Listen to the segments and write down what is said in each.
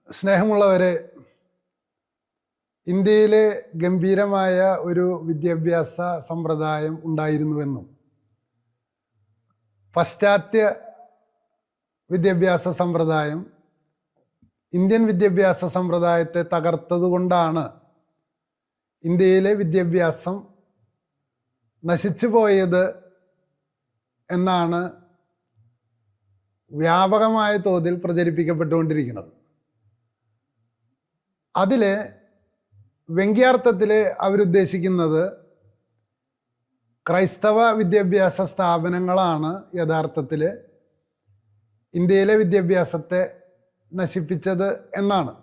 സ്നേഹമുള്ളവരെ, ഇന്ത്യയിലെ ഗംഭീരമായ ഒരു വിദ്യാഭ്യാസ സമ്പ്രദായം ഉണ്ടായിരുന്നുവെന്നും പാശ്ചാത്യ വിദ്യാഭ്യാസ സമ്പ്രദായം ഇന്ത്യൻ വിദ്യാഭ്യാസ സമ്പ്രദായത്തെ തകർത്തതുകൊണ്ടാണ് ഇന്ത്യയിലെ വിദ്യാഭ്യാസം നശിച്ചു പോയത് എന്നാണ് വ്യാപകമായ തോതിൽ പ്രചരിപ്പിക്കപ്പെട്ടുകൊണ്ടിരിക്കുന്നത്. അതിൽ വ്യംഗ്യാർത്ഥത്തിൽ അവരുദ്ദേശിക്കുന്നത് ക്രൈസ്തവ വിദ്യാഭ്യാസ സ്ഥാപനങ്ങളാണ് യഥാർത്ഥത്തിൽ ഇന്ത്യയിലെ വിദ്യാഭ്യാസത്തെ നശിപ്പിച്ചത് എന്നാണ്.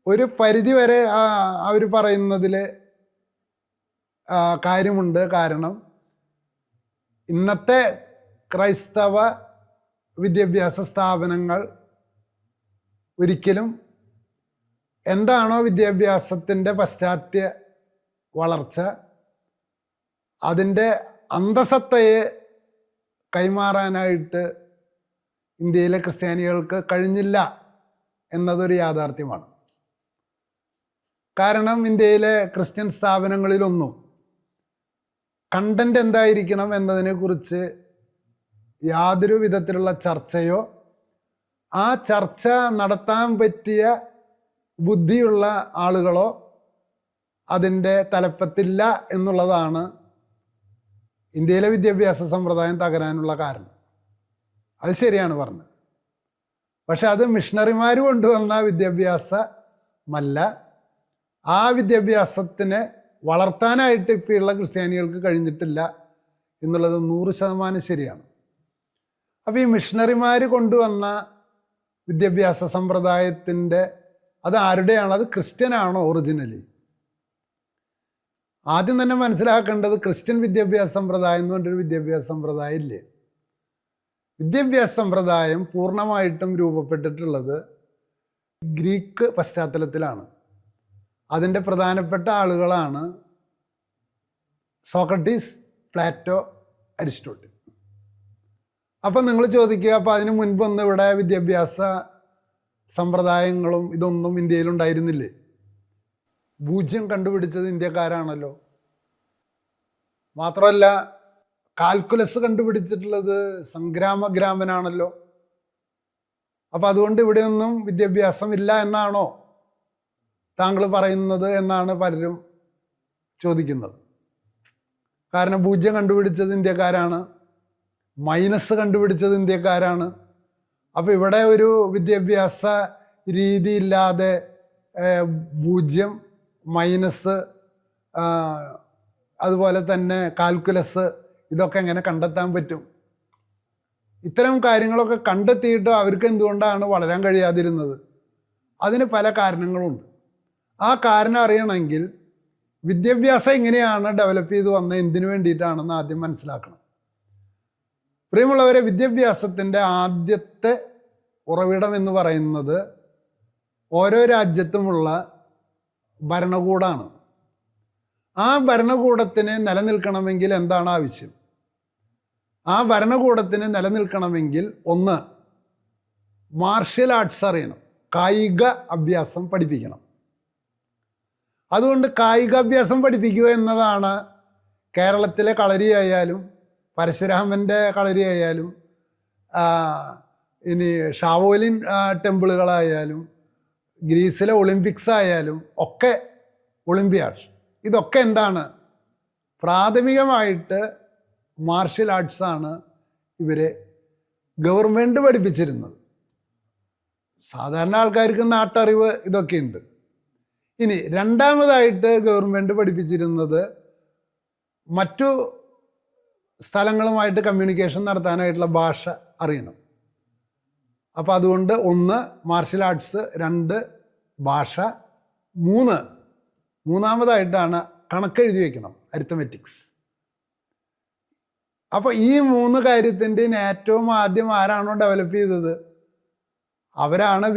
ഒരു പരിധിവരെ അവർ പറയുന്നതിൽ കാര്യമുണ്ട്. കാരണം ഇന്നത്തെ ക്രൈസ്തവ വിദ്യാഭ്യാസ സ്ഥാപനങ്ങൾ ഒരിക്കലും എന്താണോ വിദ്യാഭ്യാസത്തിൻ്റെ പാശ്ചാത്യ വളർച്ച, അതിൻ്റെ അന്തസത്തയെ കൈമാറാനായിട്ട് ഇന്ത്യയിലെ ക്രിസ്ത്യാനികൾക്ക് കഴിഞ്ഞില്ല എന്നതൊരു യാഥാർത്ഥ്യമാണ്. കാരണം ഇന്ത്യയിലെ ക്രിസ്ത്യൻ സ്ഥാപനങ്ങളിലൊന്നും കണ്ടന്റ് എന്തായിരിക്കണം എന്നതിനെക്കുറിച്ച് യാതൊരു വിധത്തിലുള്ള ചർച്ചയോ ആ ചർച്ച നടത്താൻ പറ്റിയ ബുദ്ധിയുള്ള ആളുകളോ അതിൻ്റെ തലപ്പത്തില്ല എന്നുള്ളതാണ് ഇന്ത്യയിലെ വിദ്യാഭ്യാസ സമ്പ്രദായം തകരാനുള്ള കാരണം. അത് ശരിയാണ് പറഞ്ഞത്. പക്ഷെ അത് മിഷണറിമാർ കൊണ്ടുവന്ന വിദ്യാഭ്യാസമല്ല. ആ വിദ്യാഭ്യാസത്തിനെ വളർത്താനായിട്ട് ഇപ്പോഴുള്ള ക്രിസ്ത്യാനികൾക്ക് കഴിഞ്ഞിട്ടില്ല എന്നുള്ളത് 100% ശരിയാണ്. അപ്പോൾ ഈ മിഷണറിമാർ കൊണ്ടുവന്ന വിദ്യാഭ്യാസ സമ്പ്രദായത്തിൻ്റെ അത് ആരുടെയാണ്? അത് ക്രിസ്ത്യനാണോ ഒറിജിനലി? ആദ്യം തന്നെ മനസ്സിലാക്കേണ്ടത് ക്രിസ്ത്യൻ വിദ്യാഭ്യാസ സമ്പ്രദായം എന്ന് പറഞ്ഞൊരു വിദ്യാഭ്യാസ സമ്പ്രദായം ഇല്ലേ. വിദ്യാഭ്യാസ സമ്പ്രദായം പൂർണ്ണമായിട്ടും രൂപപ്പെട്ടിട്ടുള്ളത് ഗ്രീക്ക് പശ്ചാത്തലത്തിലാണ്. അതിൻ്റെ പ്രധാനപ്പെട്ട ആളുകളാണ് സോക്രട്ടീസ്, പ്ലാറ്റോ, അരിസ്റ്റോട്ടിൽ. അപ്പം നിങ്ങൾ ചോദിക്കുക, അപ്പോൾ അതിന് മുൻപൊന്നും ഇവിടെ വിദ്യാഭ്യാസ സമ്പ്രദായങ്ങളും ഇതൊന്നും ഇന്ത്യയിലുണ്ടായിരുന്നില്ലേ? പൂജ്യം കണ്ടുപിടിച്ചത് ഇന്ത്യക്കാരാണല്ലോ. മാത്രമല്ല കാൽക്കുലസ് കണ്ടുപിടിച്ചിട്ടുള്ളത് സംഗ്രാമഗ്രാമനാണല്ലോ. അപ്പം അതുകൊണ്ട് ഇവിടെയൊന്നും വിദ്യാഭ്യാസം ഇല്ല എന്നാണോ താങ്കൾ പറയുന്നത് എന്നാണ് പലരും ചോദിക്കുന്നത്. കാരണം പൂജ്യം കണ്ടുപിടിച്ചത് ഇന്ത്യക്കാരാണ്, മൈനസ് കണ്ടുപിടിച്ചത് ഇന്ത്യക്കാരാണ്. അപ്പോൾ ഇവിടെ ഒരു വിദ്യാഭ്യാസ രീതി ഇല്ലാതെ പൂജ്യം, മൈനസ്, അതുപോലെ തന്നെ കാൽക്കുലസ്, ഇതൊക്കെ എങ്ങനെ കണ്ടെത്താൻ പറ്റും? ഇത്തരം കാര്യങ്ങളൊക്കെ കണ്ടെത്തിയിട്ട് അവർക്ക് എന്തുകൊണ്ടാണ് വളരാൻ കഴിയാതിരുന്നത്? അതിന് പല കാരണങ്ങളുണ്ട്. ആ കാരണം അറിയണമെങ്കിൽ വിദ്യാഭ്യാസം എങ്ങനെയാണ് ഡെവലപ്പ് ചെയ്ത് വന്നത്, എന്തിനു വേണ്ടിയിട്ടാണെന്ന് ആദ്യം മനസ്സിലാക്കണം. പ്രിയമുള്ളവരെ, വിദ്യാഭ്യാസത്തിൻ്റെ ആദ്യത്തെ ഉറവിടം എന്ന് പറയുന്നത് ഓരോ രാജ്യത്തുമുള്ള ഭരണകൂടമാണ്. ആ ഭരണകൂടത്തിന് നിലനിൽക്കണമെങ്കിൽ എന്താണ് ആവശ്യം? ആ ഭരണകൂടത്തിന് നിലനിൽക്കണമെങ്കിൽ ഒന്ന്, മാർഷ്യൽ ആർട്സ് അറിയണം, കായിക അഭ്യാസം പഠിപ്പിക്കണം. അതുകൊണ്ട് കായികാഭ്യാസം പഠിപ്പിക്കുക എന്നതാണ് കേരളത്തിലെ കളരിയായാലും പരശുരാമൻ്റെ കളരിയായാലും ഇനി ഷാവോലിൻ ടെമ്പിളുകളായാലും ഗ്രീസിലെ ഒളിമ്പിക്സ് ആയാലും ഒക്കെ ഒളിമ്പിയാഡ്, ഇതൊക്കെ എന്താണ്? പ്രാഥമികമായിട്ട് മാർഷ്യൽ ആർട്സാണ് ഇവരെ ഗവൺമെൻറ് പഠിപ്പിച്ചിരുന്നത്. സാധാരണ ആൾക്കാർക്ക് നാട്ടറിവ് ഇതൊക്കെയുണ്ട്. ഇനി രണ്ടാമതായിട്ട് ഗവൺമെൻറ് പഠിപ്പിച്ചിരുന്നത് മറ്റു സ്ഥലങ്ങളുമായിട്ട് കമ്മ്യൂണിക്കേഷൻ നടത്താനായിട്ടുള്ള ഭാഷ അറിയണം. അപ്പോൾ അതുകൊണ്ട് ഒന്ന് മാർഷ്യൽ ആർട്സ്, രണ്ട് ഭാഷ, മൂന്നാമതായിട്ടാണ് കണക്കെഴുതി വയ്ക്കണം, അരിത്തമെറ്റിക്സ്. അപ്പോൾ ഈ 3 കാര്യത്തിൻ്റെ ഏറ്റവും ആദ്യം ആരാണോ ഡെവലപ്പ് ചെയ്തത് അവരാണ്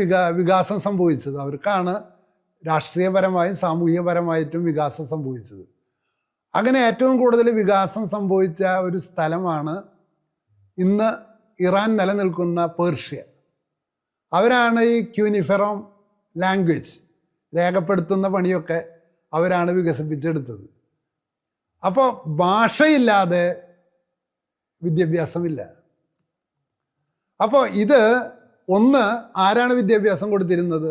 വികാസം സംഭവിച്ചത്. അവർക്കാണ് രാഷ്ട്രീയപരമായും സാമൂഹികപരമായിട്ടും വികാസം സംഭവിച്ചത്. അങ്ങനെ ഏറ്റവും കൂടുതൽ വികാസം സംഭവിച്ച ഒരു സ്ഥലമാണ് ഇന്ന് ഇറാൻ നിലനിൽക്കുന്ന പേർഷ്യ. അവരാണ് ഈ ക്യൂനിഫെറം ലാംഗ്വേജ് രേഖപ്പെടുത്തുന്ന പണിയൊക്കെ അവരാണ് വികസിപ്പിച്ചെടുത്തത്. അപ്പോൾ ഭാഷയില്ലാതെ വിദ്യാഭ്യാസമില്ല. അപ്പോൾ ഇത് ഒന്ന് ആരാണ് വിദ്യാഭ്യാസം കൊടുത്തിരുന്നത്?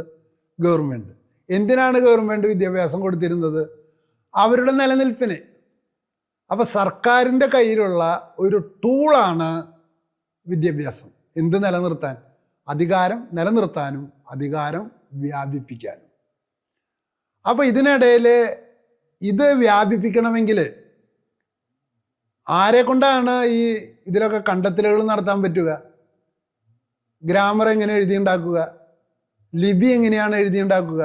ഗവൺമെൻറ്. എന്തിനാണ് ഗവൺമെൻറ് വിദ്യാഭ്യാസം കൊടുത്തിരുന്നത്? അവരുടെ നിലനിൽപ്പിന്. അപ്പോൾ സർക്കാരിൻ്റെ കയ്യിലുള്ള ഒരു ടൂളാണ് വിദ്യാഭ്യാസം. എന്ത് നിലനിർത്താൻ? അധികാരം നിലനിർത്താനും അധികാരം വ്യാപിപ്പിക്കാനും. അപ്പോൾ ഇതിനിടയിൽ ഇത് വ്യാപിപ്പിക്കണമെങ്കിൽ ആരെ കൊണ്ടാണ് ഇതിലൊക്കെ കണ്ടെത്തലുകൾ നടത്താൻ പറ്റുക? ഗ്രാമർ എങ്ങനെ എഴുതിയുണ്ടാക്കുക? ലിപി എങ്ങനെയാണ് എഴുതിയുണ്ടാക്കുക?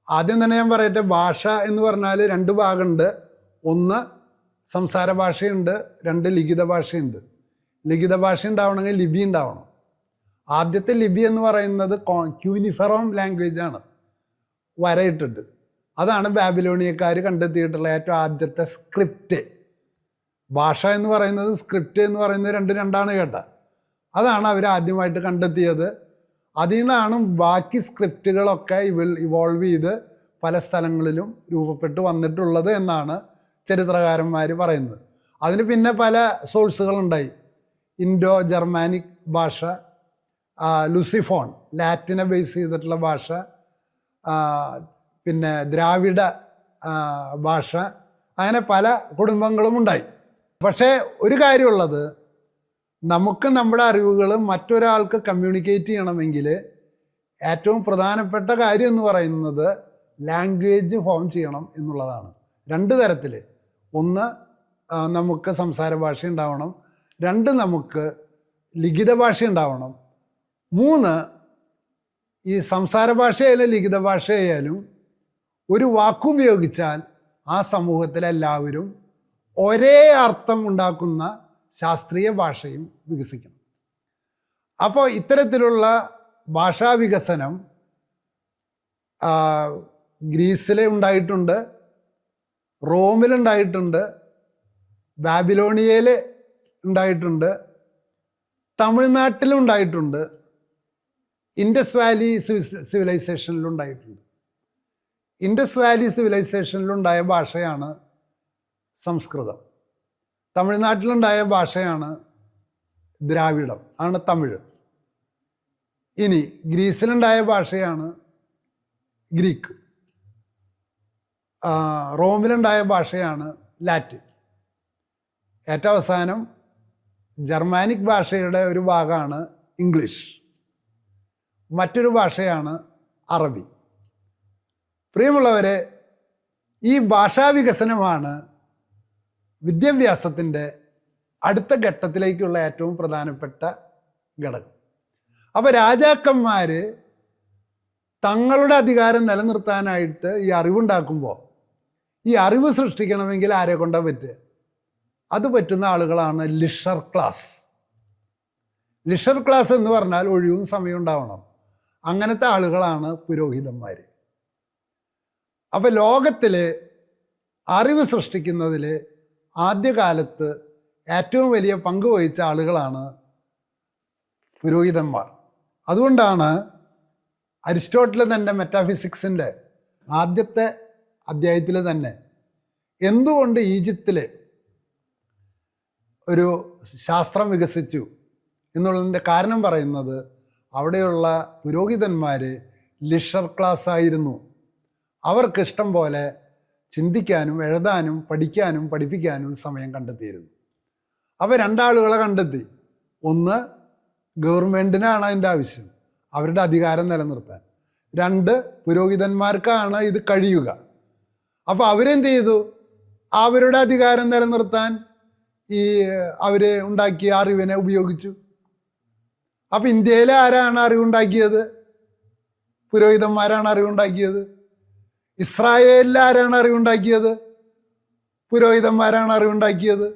ആദ്യം തന്നെ ഞാൻ പറയട്ടെ, ഭാഷ എന്ന് പറഞ്ഞാൽ രണ്ട് ഭാഗമുണ്ട്. ഒന്ന് സംസാര ഭാഷയുണ്ട്, രണ്ട് ലിഖിത ഭാഷയുണ്ട്. ലിഖിത ഭാഷ ഉണ്ടാവണമെങ്കിൽ ലിപി ഉണ്ടാവണം. ആദ്യത്തെ ലിപി എന്ന് പറയുന്നത് ക്യൂനിഫെറം ലാംഗ്വേജാണ്, വരയിട്ടിട്ട്. അതാണ് ബാബിലോണിയക്കാർ കണ്ടെത്തിയിട്ടുള്ള ഏറ്റവും ആദ്യത്തെ സ്ക്രിപ്റ്റ്. ഭാഷ എന്ന് പറയുന്നത് സ്ക്രിപ്റ്റ് എന്ന് പറയുന്നത് രണ്ടാണ് കേട്ട. അതാണ് അവർ ആദ്യമായിട്ട് കണ്ടെത്തിയത്. അതിൽ നിന്നാണ് ബാക്കി സ്ക്രിപ്റ്റുകളൊക്കെ ഇവോൾവ് ചെയ്ത് പല സ്ഥലങ്ങളിലും രൂപപ്പെട്ട് വന്നിട്ടുള്ളത് എന്നാണ് ചരിത്രകാരന്മാർ പറയുന്നത്. അതിന് പിന്നെ പല സോഴ്സുകളുണ്ടായി. ഇൻഡോ ജർമാനിക് ഭാഷ, ലുസിഫോൺ ലാറ്റിനെ ബേസ് ചെയ്തിട്ടുള്ള ഭാഷ, പിന്നെ ദ്രാവിഡ ഭാഷ, അങ്ങനെ പല കുടുംബങ്ങളും ഉണ്ടായി. പക്ഷേ ഒരു കാര്യമുള്ളത്, നമുക്ക് നമ്മുടെ അറിവുകൾ മറ്റൊരാൾക്ക് കമ്മ്യൂണിക്കേറ്റ് ചെയ്യണമെങ്കിൽ ഏറ്റവും പ്രധാനപ്പെട്ട കാര്യം എന്ന് പറയുന്നത് ലാംഗ്വേജ് ഫോം ചെയ്യണം എന്നുള്ളതാണ്. രണ്ട് തരത്തിൽ. ഒന്ന്, നമുക്ക് സംസാര ഭാഷ ഉണ്ടാവണം. രണ്ട്, നമുക്ക് ലിഖിത ഭാഷ ഉണ്ടാവണം. മൂന്ന്, ഈ സംസാര ഭാഷയായാലും ലിഖിത ഭാഷയായാലും ഒരു വാക്കുപയോഗിച്ചാൽ ആ സമൂഹത്തിലെല്ലാവരും ഒരേ അർത്ഥം ഉണ്ടാക്കുന്ന ശാസ്ത്രീയ ഭാഷയും വികസിക്കണം. അപ്പോൾ ഇത്തരത്തിലുള്ള ഭാഷാ വികസനം ഗ്രീസിൽ ഉണ്ടായിട്ടുണ്ട്, റോമിലുണ്ടായിട്ടുണ്ട്, ബാബിലോണിയയിൽ ഉണ്ടായിട്ടുണ്ട്, തമിഴ്നാട്ടിലുണ്ടായിട്ടുണ്ട്, ഇൻഡസ് വാലി സിവിലൈസേഷനിലുണ്ടായിട്ടുണ്ട്. ഇൻഡസ് വാലി സിവിലൈസേഷനിലുണ്ടായ ഭാഷയാണ് സംസ്കൃതം. തമിഴ്നാട്ടിലുണ്ടായ ഭാഷയാണ് ദ്രാവിഡം, ആണ് തമിഴ്. ഇനി ഗ്രീസിലുണ്ടായ ഭാഷയാണ് ഗ്രീക്ക്. റോമിലുണ്ടായ ഭാഷയാണ് ലാറ്റിൻ. ഏറ്റവും അവസാനം ജർമാനിക് ഭാഷയുടെ ഒരു ഭാഗമാണ് ഇംഗ്ലീഷ്. മറ്റൊരു ഭാഷയാണ് അറബി. പ്രിയമുള്ളവരെ, ഈ ഭാഷാ വികസനമാണ് വിദ്യാഭ്യാസത്തിൻ്റെ അടുത്ത ഘട്ടത്തിലേക്കുള്ള ഏറ്റവും പ്രധാനപ്പെട്ട ഘടകം. അപ്പോൾ രാജാക്കന്മാർ തങ്ങളുടെ അധികാരം നിലനിർത്താനായിട്ട് ഈ അറിവുണ്ടാക്കുമ്പോൾ ഈ അറിവ് സൃഷ്ടിക്കണമെങ്കിൽ ആരെ കൊണ്ടാണ് പറ്റുക? അത് പറ്റുന്ന ആളുകളാണ് ലിഷർ ക്ലാസ്. ലിഷർ ക്ലാസ് എന്ന് പറഞ്ഞാൽ ഒഴിവും സമയവും ഉണ്ടാവണം. അങ്ങനത്തെ ആളുകളാണ് പുരോഹിതന്മാർ. അപ്പോൾ ലോകത്തിൽ അറിവ് സൃഷ്ടിക്കുന്നതിൽ ആദ്യകാലത്ത് ഏറ്റവും വലിയ പങ്ക് വഹിച്ച ആളുകളാണ് പുരോഹിതന്മാർ. അതുകൊണ്ടാണ് അരിസ്റ്റോട്ടിൽ തന്നെ മെറ്റാഫിസിക്സിൻ്റെ ആദ്യത്തെ അധ്യായത്തിൽ തന്നെ എന്തുകൊണ്ട് ഈജിപ്തിൽ ഒരു ശാസ്ത്രം വികസിച്ചു എന്നുള്ളതിൻ്റെ കാരണം പറയുന്നത് അവിടെയുള്ള പുരോഹിതന്മാർ ലിഷർ ക്ലാസ് ആയിരുന്നു. അവർക്ക് ഇഷ്ടം പോലെ ചിന്തിക്കാനും എഴുതാനും പഠിക്കാനും പഠിപ്പിക്കാനും സമയം കണ്ടെത്തിയിരുന്നു. അപ്പോൾ രണ്ടാളുകളെ കണ്ടെത്തി. ഒന്ന്, ഗവൺമെൻറ്റിനാണ് അതിൻ്റെ ആവശ്യം, അവരുടെ അധികാരം നിലനിർത്താൻ. രണ്ട്, പുരോഹിതന്മാർക്കാണ് ഇത് കഴിയുക. അപ്പോൾ അവരെന്ത് ചെയ്തു? അവരുടെ അധികാരം നിലനിർത്താൻ അവർ ഉണ്ടാക്കിയ അറിവിനെ ഉപയോഗിച്ചു. അപ്പം ഇന്ത്യയിൽ ആരാണ് അറിവുണ്ടാക്കിയത്? പുരോഹിതന്മാരാണ് അറിവുണ്ടാക്കിയത്. ഇസ്രായേലിൽ ആരാണ് അറിവുണ്ടാക്കിയത്? പുരോഹിതന്മാരാണ് അറിവുണ്ടാക്കിയത്.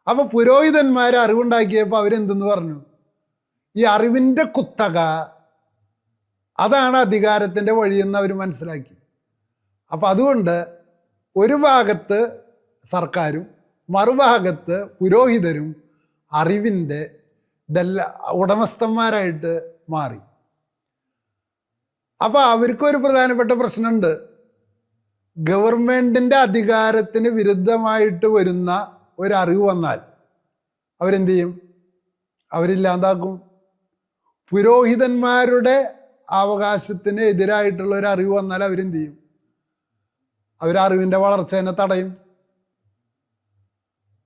അപ്പോൾ പുരോഹിതന്മാർ അറിവുണ്ടാക്കിയപ്പോൾ അവരെന്തെന്ന് പറഞ്ഞു? ഈ അറിവിൻ്റെ കുത്തക അതാണ് അധികാരത്തിൻ്റെ വഴിയെന്ന് അവർ മനസ്സിലാക്കി. അപ്പം അതുകൊണ്ട് ഒരു ഭാഗത്ത് സർക്കാരും മറുഭാഗത്ത് പുരോഹിതരും അറിവിൻ്റെ ഉടമസ്ഥന്മാരായിട്ട് മാറി. അപ്പോൾ അവർക്കൊരു പ്രധാനപ്പെട്ട പ്രശ്നമുണ്ട്. ഗവൺമെൻറ്റിൻ്റെ അധികാരത്തിന് വിരുദ്ധമായിട്ട് വരുന്ന ഒരറിവ് വന്നാൽ അവരെന്ത് ചെയ്യും? അവരില്ലാതാക്കും. പുരോഹിതന്മാരുടെ അവകാശത്തിന് എതിരായിട്ടുള്ള ഒരു അറിവ് വന്നാൽ അവരെന്ത് ചെയ്യും? അവരറിവിൻ്റെ വളർച്ചേനെ തടയും.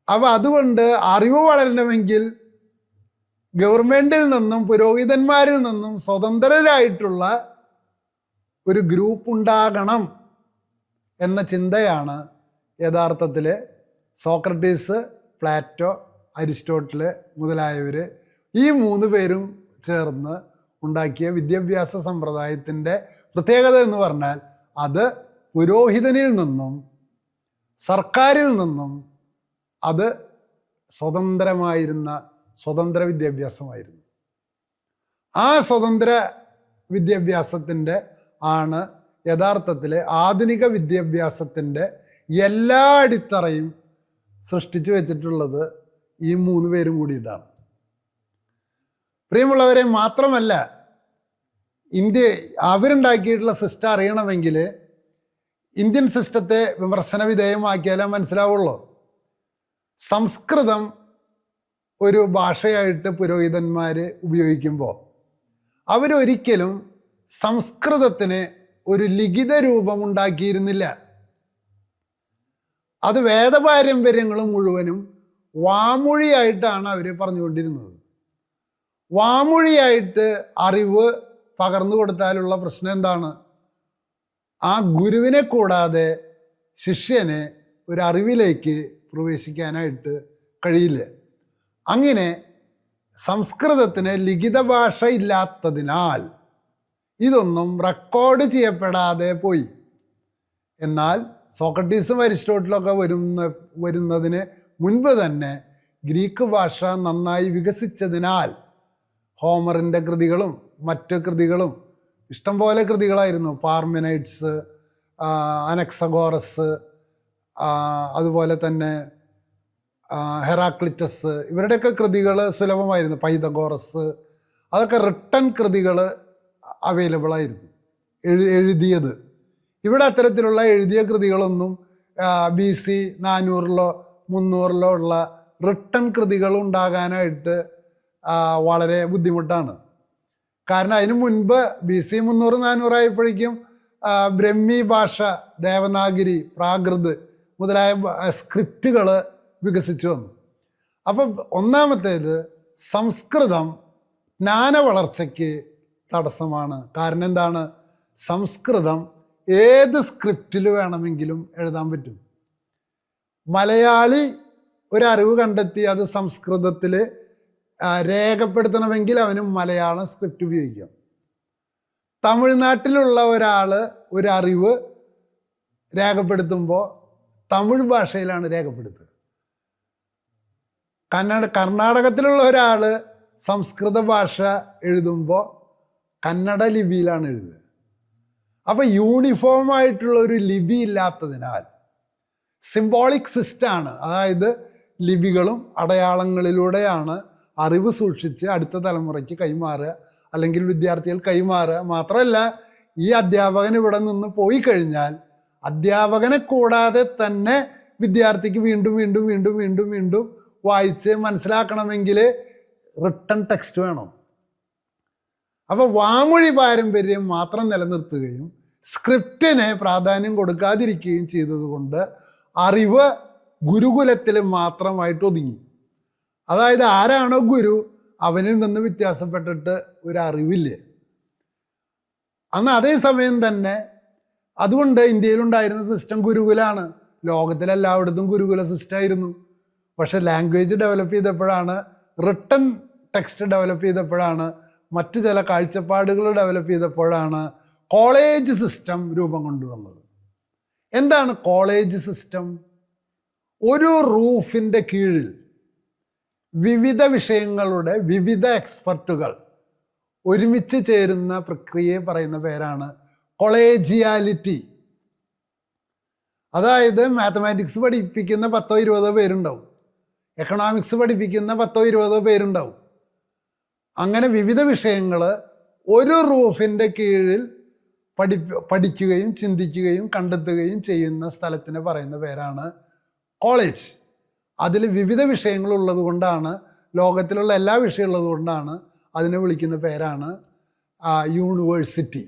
അപ്പോൾ അതുകൊണ്ട് അറിവ് വളരണമെങ്കിൽ ഗവൺമെൻറ്റിൽ നിന്നും പുരോഹിതന്മാരിൽ നിന്നും സ്വതന്ത്രരായിട്ടുള്ള ഒരു ഗ്രൂപ്പ് ഉണ്ടാകണം എന്ന ചിന്തയാണ് യഥാർത്ഥത്തിൽ സോക്രട്ടീസ്, പ്ലാറ്റോ, അരിസ്റ്റോട്ടിൽ മുതലായവർ ഈ 3 പേരും ചേർന്ന് ഉണ്ടാക്കിയ വിദ്യാഭ്യാസ സമ്പ്രദായത്തിൻ്റെ പ്രത്യേകത എന്ന് പറഞ്ഞാൽ അത് പുരോഹിതനിൽ നിന്നും സർക്കാരിൽ നിന്നും അത് സ്വതന്ത്ര വിദ്യാഭ്യാസമായിരുന്നു. ആ സ്വതന്ത്ര വിദ്യാഭ്യാസത്തിൻ്റെ ആണ് യഥാർത്ഥത്തിൽ ആധുനിക വിദ്യാഭ്യാസത്തിൻ്റെ എല്ലാ അടിത്തറയും സൃഷ്ടിച്ചു വെച്ചിട്ടുള്ളത് ഈ 3 പേരും കൂടിയിട്ടാണ്. പ്രിയമുള്ളവരെ, മാത്രമല്ല അവരുണ്ടാക്കിയിട്ടുള്ള സിസ്റ്റം അറിയണമെങ്കിൽ ഇന്ത്യൻ സിസ്റ്റത്തെ വിമർശന വിധേയമാക്കിയാലേ മനസ്സിലാവുള്ളൂ. സംസ്കൃതം ഒരു ഭാഷയായിട്ട് പുരോഹിതന്മാർ ഉപയോഗിക്കുമ്പോൾ അവരൊരിക്കലും സംസ്കൃതത്തിന് ഒരു ലിഖിത രൂപം ഉണ്ടാക്കിയിരുന്നില്ല. അത് വേദപാരമ്പര്യങ്ങളും മുഴുവനും വാമൊഴിയായിട്ടാണ് അവർ പറഞ്ഞുകൊണ്ടിരുന്നത്. വാമൊഴിയായിട്ട് അറിവ് പകർന്നു കൊടുത്താലുള്ള പ്രശ്നം എന്താണ്? ആ ഗുരുവിനെ കൂടാതെ ശിഷ്യന് ഒരു അറിവിലേക്ക് പ്രവേശിക്കാനായിട്ട് കഴിയില്ല. അങ്ങനെ സംസ്കൃതത്തിന് ലിഖിത ഭാഷ ഇല്ലാത്തതിനാൽ ഇതൊന്നും റെക്കോർഡ് ചെയ്യപ്പെടാതെ പോയി. എന്നാൽ സോക്രട്ടീസും അരിസ്റ്റോട്ടിലൊക്കെ വരുന്നതിന് മുൻപ് തന്നെ ഗ്രീക്ക് ഭാഷ നന്നായി വികസിച്ചതിനാൽ ഹോമറിൻ്റെ കൃതികളും മറ്റ് കൃതികളും ഇഷ്ടംപോലെ കൃതികളായിരുന്നു. പാർമെനൈഡ്സ്, അനക്സഗോറസ്, അതുപോലെ തന്നെ ഹെറാക്ലിറ്റസ്, ഇവരുടെയൊക്കെ കൃതികൾ സുലഭമായിരുന്നു. പൈതഗോറസ്, അതൊക്കെ റിട്ടൺ കൃതികൾ അവൈലബിൾ ആയിരുന്നു, എഴുതിയത്. ഇവിടെ അത്തരത്തിലുള്ള എഴുതിയ കൃതികളൊന്നും BC 400-ലോ 300-ലോ ഉള്ള റിട്ടൺ കൃതികൾ ഉണ്ടാകാനായിട്ട് വളരെ ബുദ്ധിമുട്ടാണ്. കാരണം അതിനു മുൻപ് BC 300-400 ആയപ്പോഴേക്കും ബ്രഹ്മി ഭാഷ, ദേവനാഗരി, പ്രാകൃത് മുതലായ സ്ക്രിപ്റ്റുകൾ വികസിച്ചു വന്നു. അപ്പം ഒന്നാമത്തേത്, സംസ്കൃതം ജ്ഞാന വളർച്ചയ്ക്ക് തടസ്സമാണ്. കാരണം എന്താണ്? സംസ്കൃതം ഏത് സ്ക്രിപ്റ്റിൽ വേണമെങ്കിലും എഴുതാൻ പറ്റും. മലയാളി ഒരറിവ് കണ്ടെത്തി അത് സംസ്കൃതത്തിൽ രേഖപ്പെടുത്തണമെങ്കിൽ അവന് മലയാളം സ്ക്രിപ്റ്റ് ഉപയോഗിക്കാം. തമിഴ്നാട്ടിലുള്ള ഒരാൾ ഒരറിവ് രേഖപ്പെടുത്തുമ്പോൾ തമിഴ് ഭാഷയിലാണ് രേഖപ്പെടുത്തുക. കർണാടകത്തിലുള്ള ഒരാൾ സംസ്കൃത ഭാഷ എഴുതുമ്പോൾ കന്നഡ ലിപിയിലാണ് എഴുതുക. അപ്പോൾ യൂണിഫോമായിട്ടുള്ള ഒരു ലിപി ഇല്ലാത്തതിനാൽ സിംബോളിക് സിസ്റ്റമാണ്, അതായത് ലിപികളും അടയാളങ്ങളിലൂടെയാണ് അറിവ് സൂക്ഷിച്ച് അടുത്ത തലമുറയ്ക്ക് കൈമാറുക, അല്ലെങ്കിൽ വിദ്യാർത്ഥികൾ കൈമാറുക. മാത്രമല്ല, ഈ അധ്യാപകൻ ഇവിടെ നിന്ന് പോയി കഴിഞ്ഞാൽ അധ്യാപകനെ കൂടാതെ തന്നെ വിദ്യാർത്ഥിക്ക് വീണ്ടും വീണ്ടും വീണ്ടും വീണ്ടും വീണ്ടും വായിച്ച് മനസ്സിലാക്കണമെങ്കിൽ റിട്ടൺ ടെക്സ്റ്റ് വേണം. അപ്പോൾ വാമൊഴി പാരമ്പര്യം മാത്രം നിലനിർത്തുകയും സ്ക്രിപ്റ്റിന് പ്രാധാന്യം കൊടുക്കാതിരിക്കുകയും ചെയ്തതുകൊണ്ട് അറിവ് ഗുരുകുലത്തിൽ മാത്രമായിട്ട് ഒതുങ്ങി. അതായത് ആരാണോ ഗുരു അവനിൽ നിന്ന് വ്യത്യാസപ്പെട്ടിട്ട് ഒരു അറിവില്ല. അന്ന് അതേസമയം തന്നെ അതുകൊണ്ട് ഇന്ത്യയിലുണ്ടായിരുന്ന സിസ്റ്റം ഗുരുകുലാണ്. ലോകത്തിലെല്ലായിടത്തും ഗുരുകുല സിസ്റ്റമായിരുന്നു. പക്ഷെ ലാംഗ്വേജ് ഡെവലപ്പ് ചെയ്തപ്പോഴാണ്, റിട്ടൺ ടെക്സ്റ്റ് ഡെവലപ്പ് ചെയ്തപ്പോഴാണ്, മറ്റു ചില കാഴ്ചപ്പാടുകൾ ഡെവലപ്പ് ചെയ്തപ്പോഴാണ് കോളേജ് സിസ്റ്റം രൂപം കൊണ്ടുവന്നത്. എന്താണ് കോളേജ് സിസ്റ്റം? ഒരു റൂഫിൻ്റെ കീഴിൽ വിവിധ വിഷയങ്ങളുടെ വിവിധ എക്സ്പെർട്ടുകൾ ഒരുമിച്ച് ചേരുന്ന പ്രക്രിയയെ പറയുന്ന പേരാണ് കൊളേജിയാലിറ്റി. അതായത് മാത്തമാറ്റിക്സ് പഠിപ്പിക്കുന്ന 10-20 പേരുണ്ടാവും, എക്കണോമിക്സ് പഠിപ്പിക്കുന്ന 10-20 പേരുണ്ടാവും, അങ്ങനെ വിവിധ വിഷയങ്ങൾ ഒരു റൂഫിൻ്റെ കീഴിൽ പഠിക്കുകയും ചിന്തിക്കുകയും കണ്ടെത്തുകയും ചെയ്യുന്ന സ്ഥലത്തിന് പറയുന്ന പേരാണ് കോളേജ്. അതിൽ വിവിധ വിഷയങ്ങളുള്ളത് കൊണ്ടാണ്, ലോകത്തിലുള്ള എല്ലാ വിഷയമുള്ളത് കൊണ്ടാണ് അതിനെ വിളിക്കുന്ന പേരാണ് യൂണിവേഴ്സിറ്റി.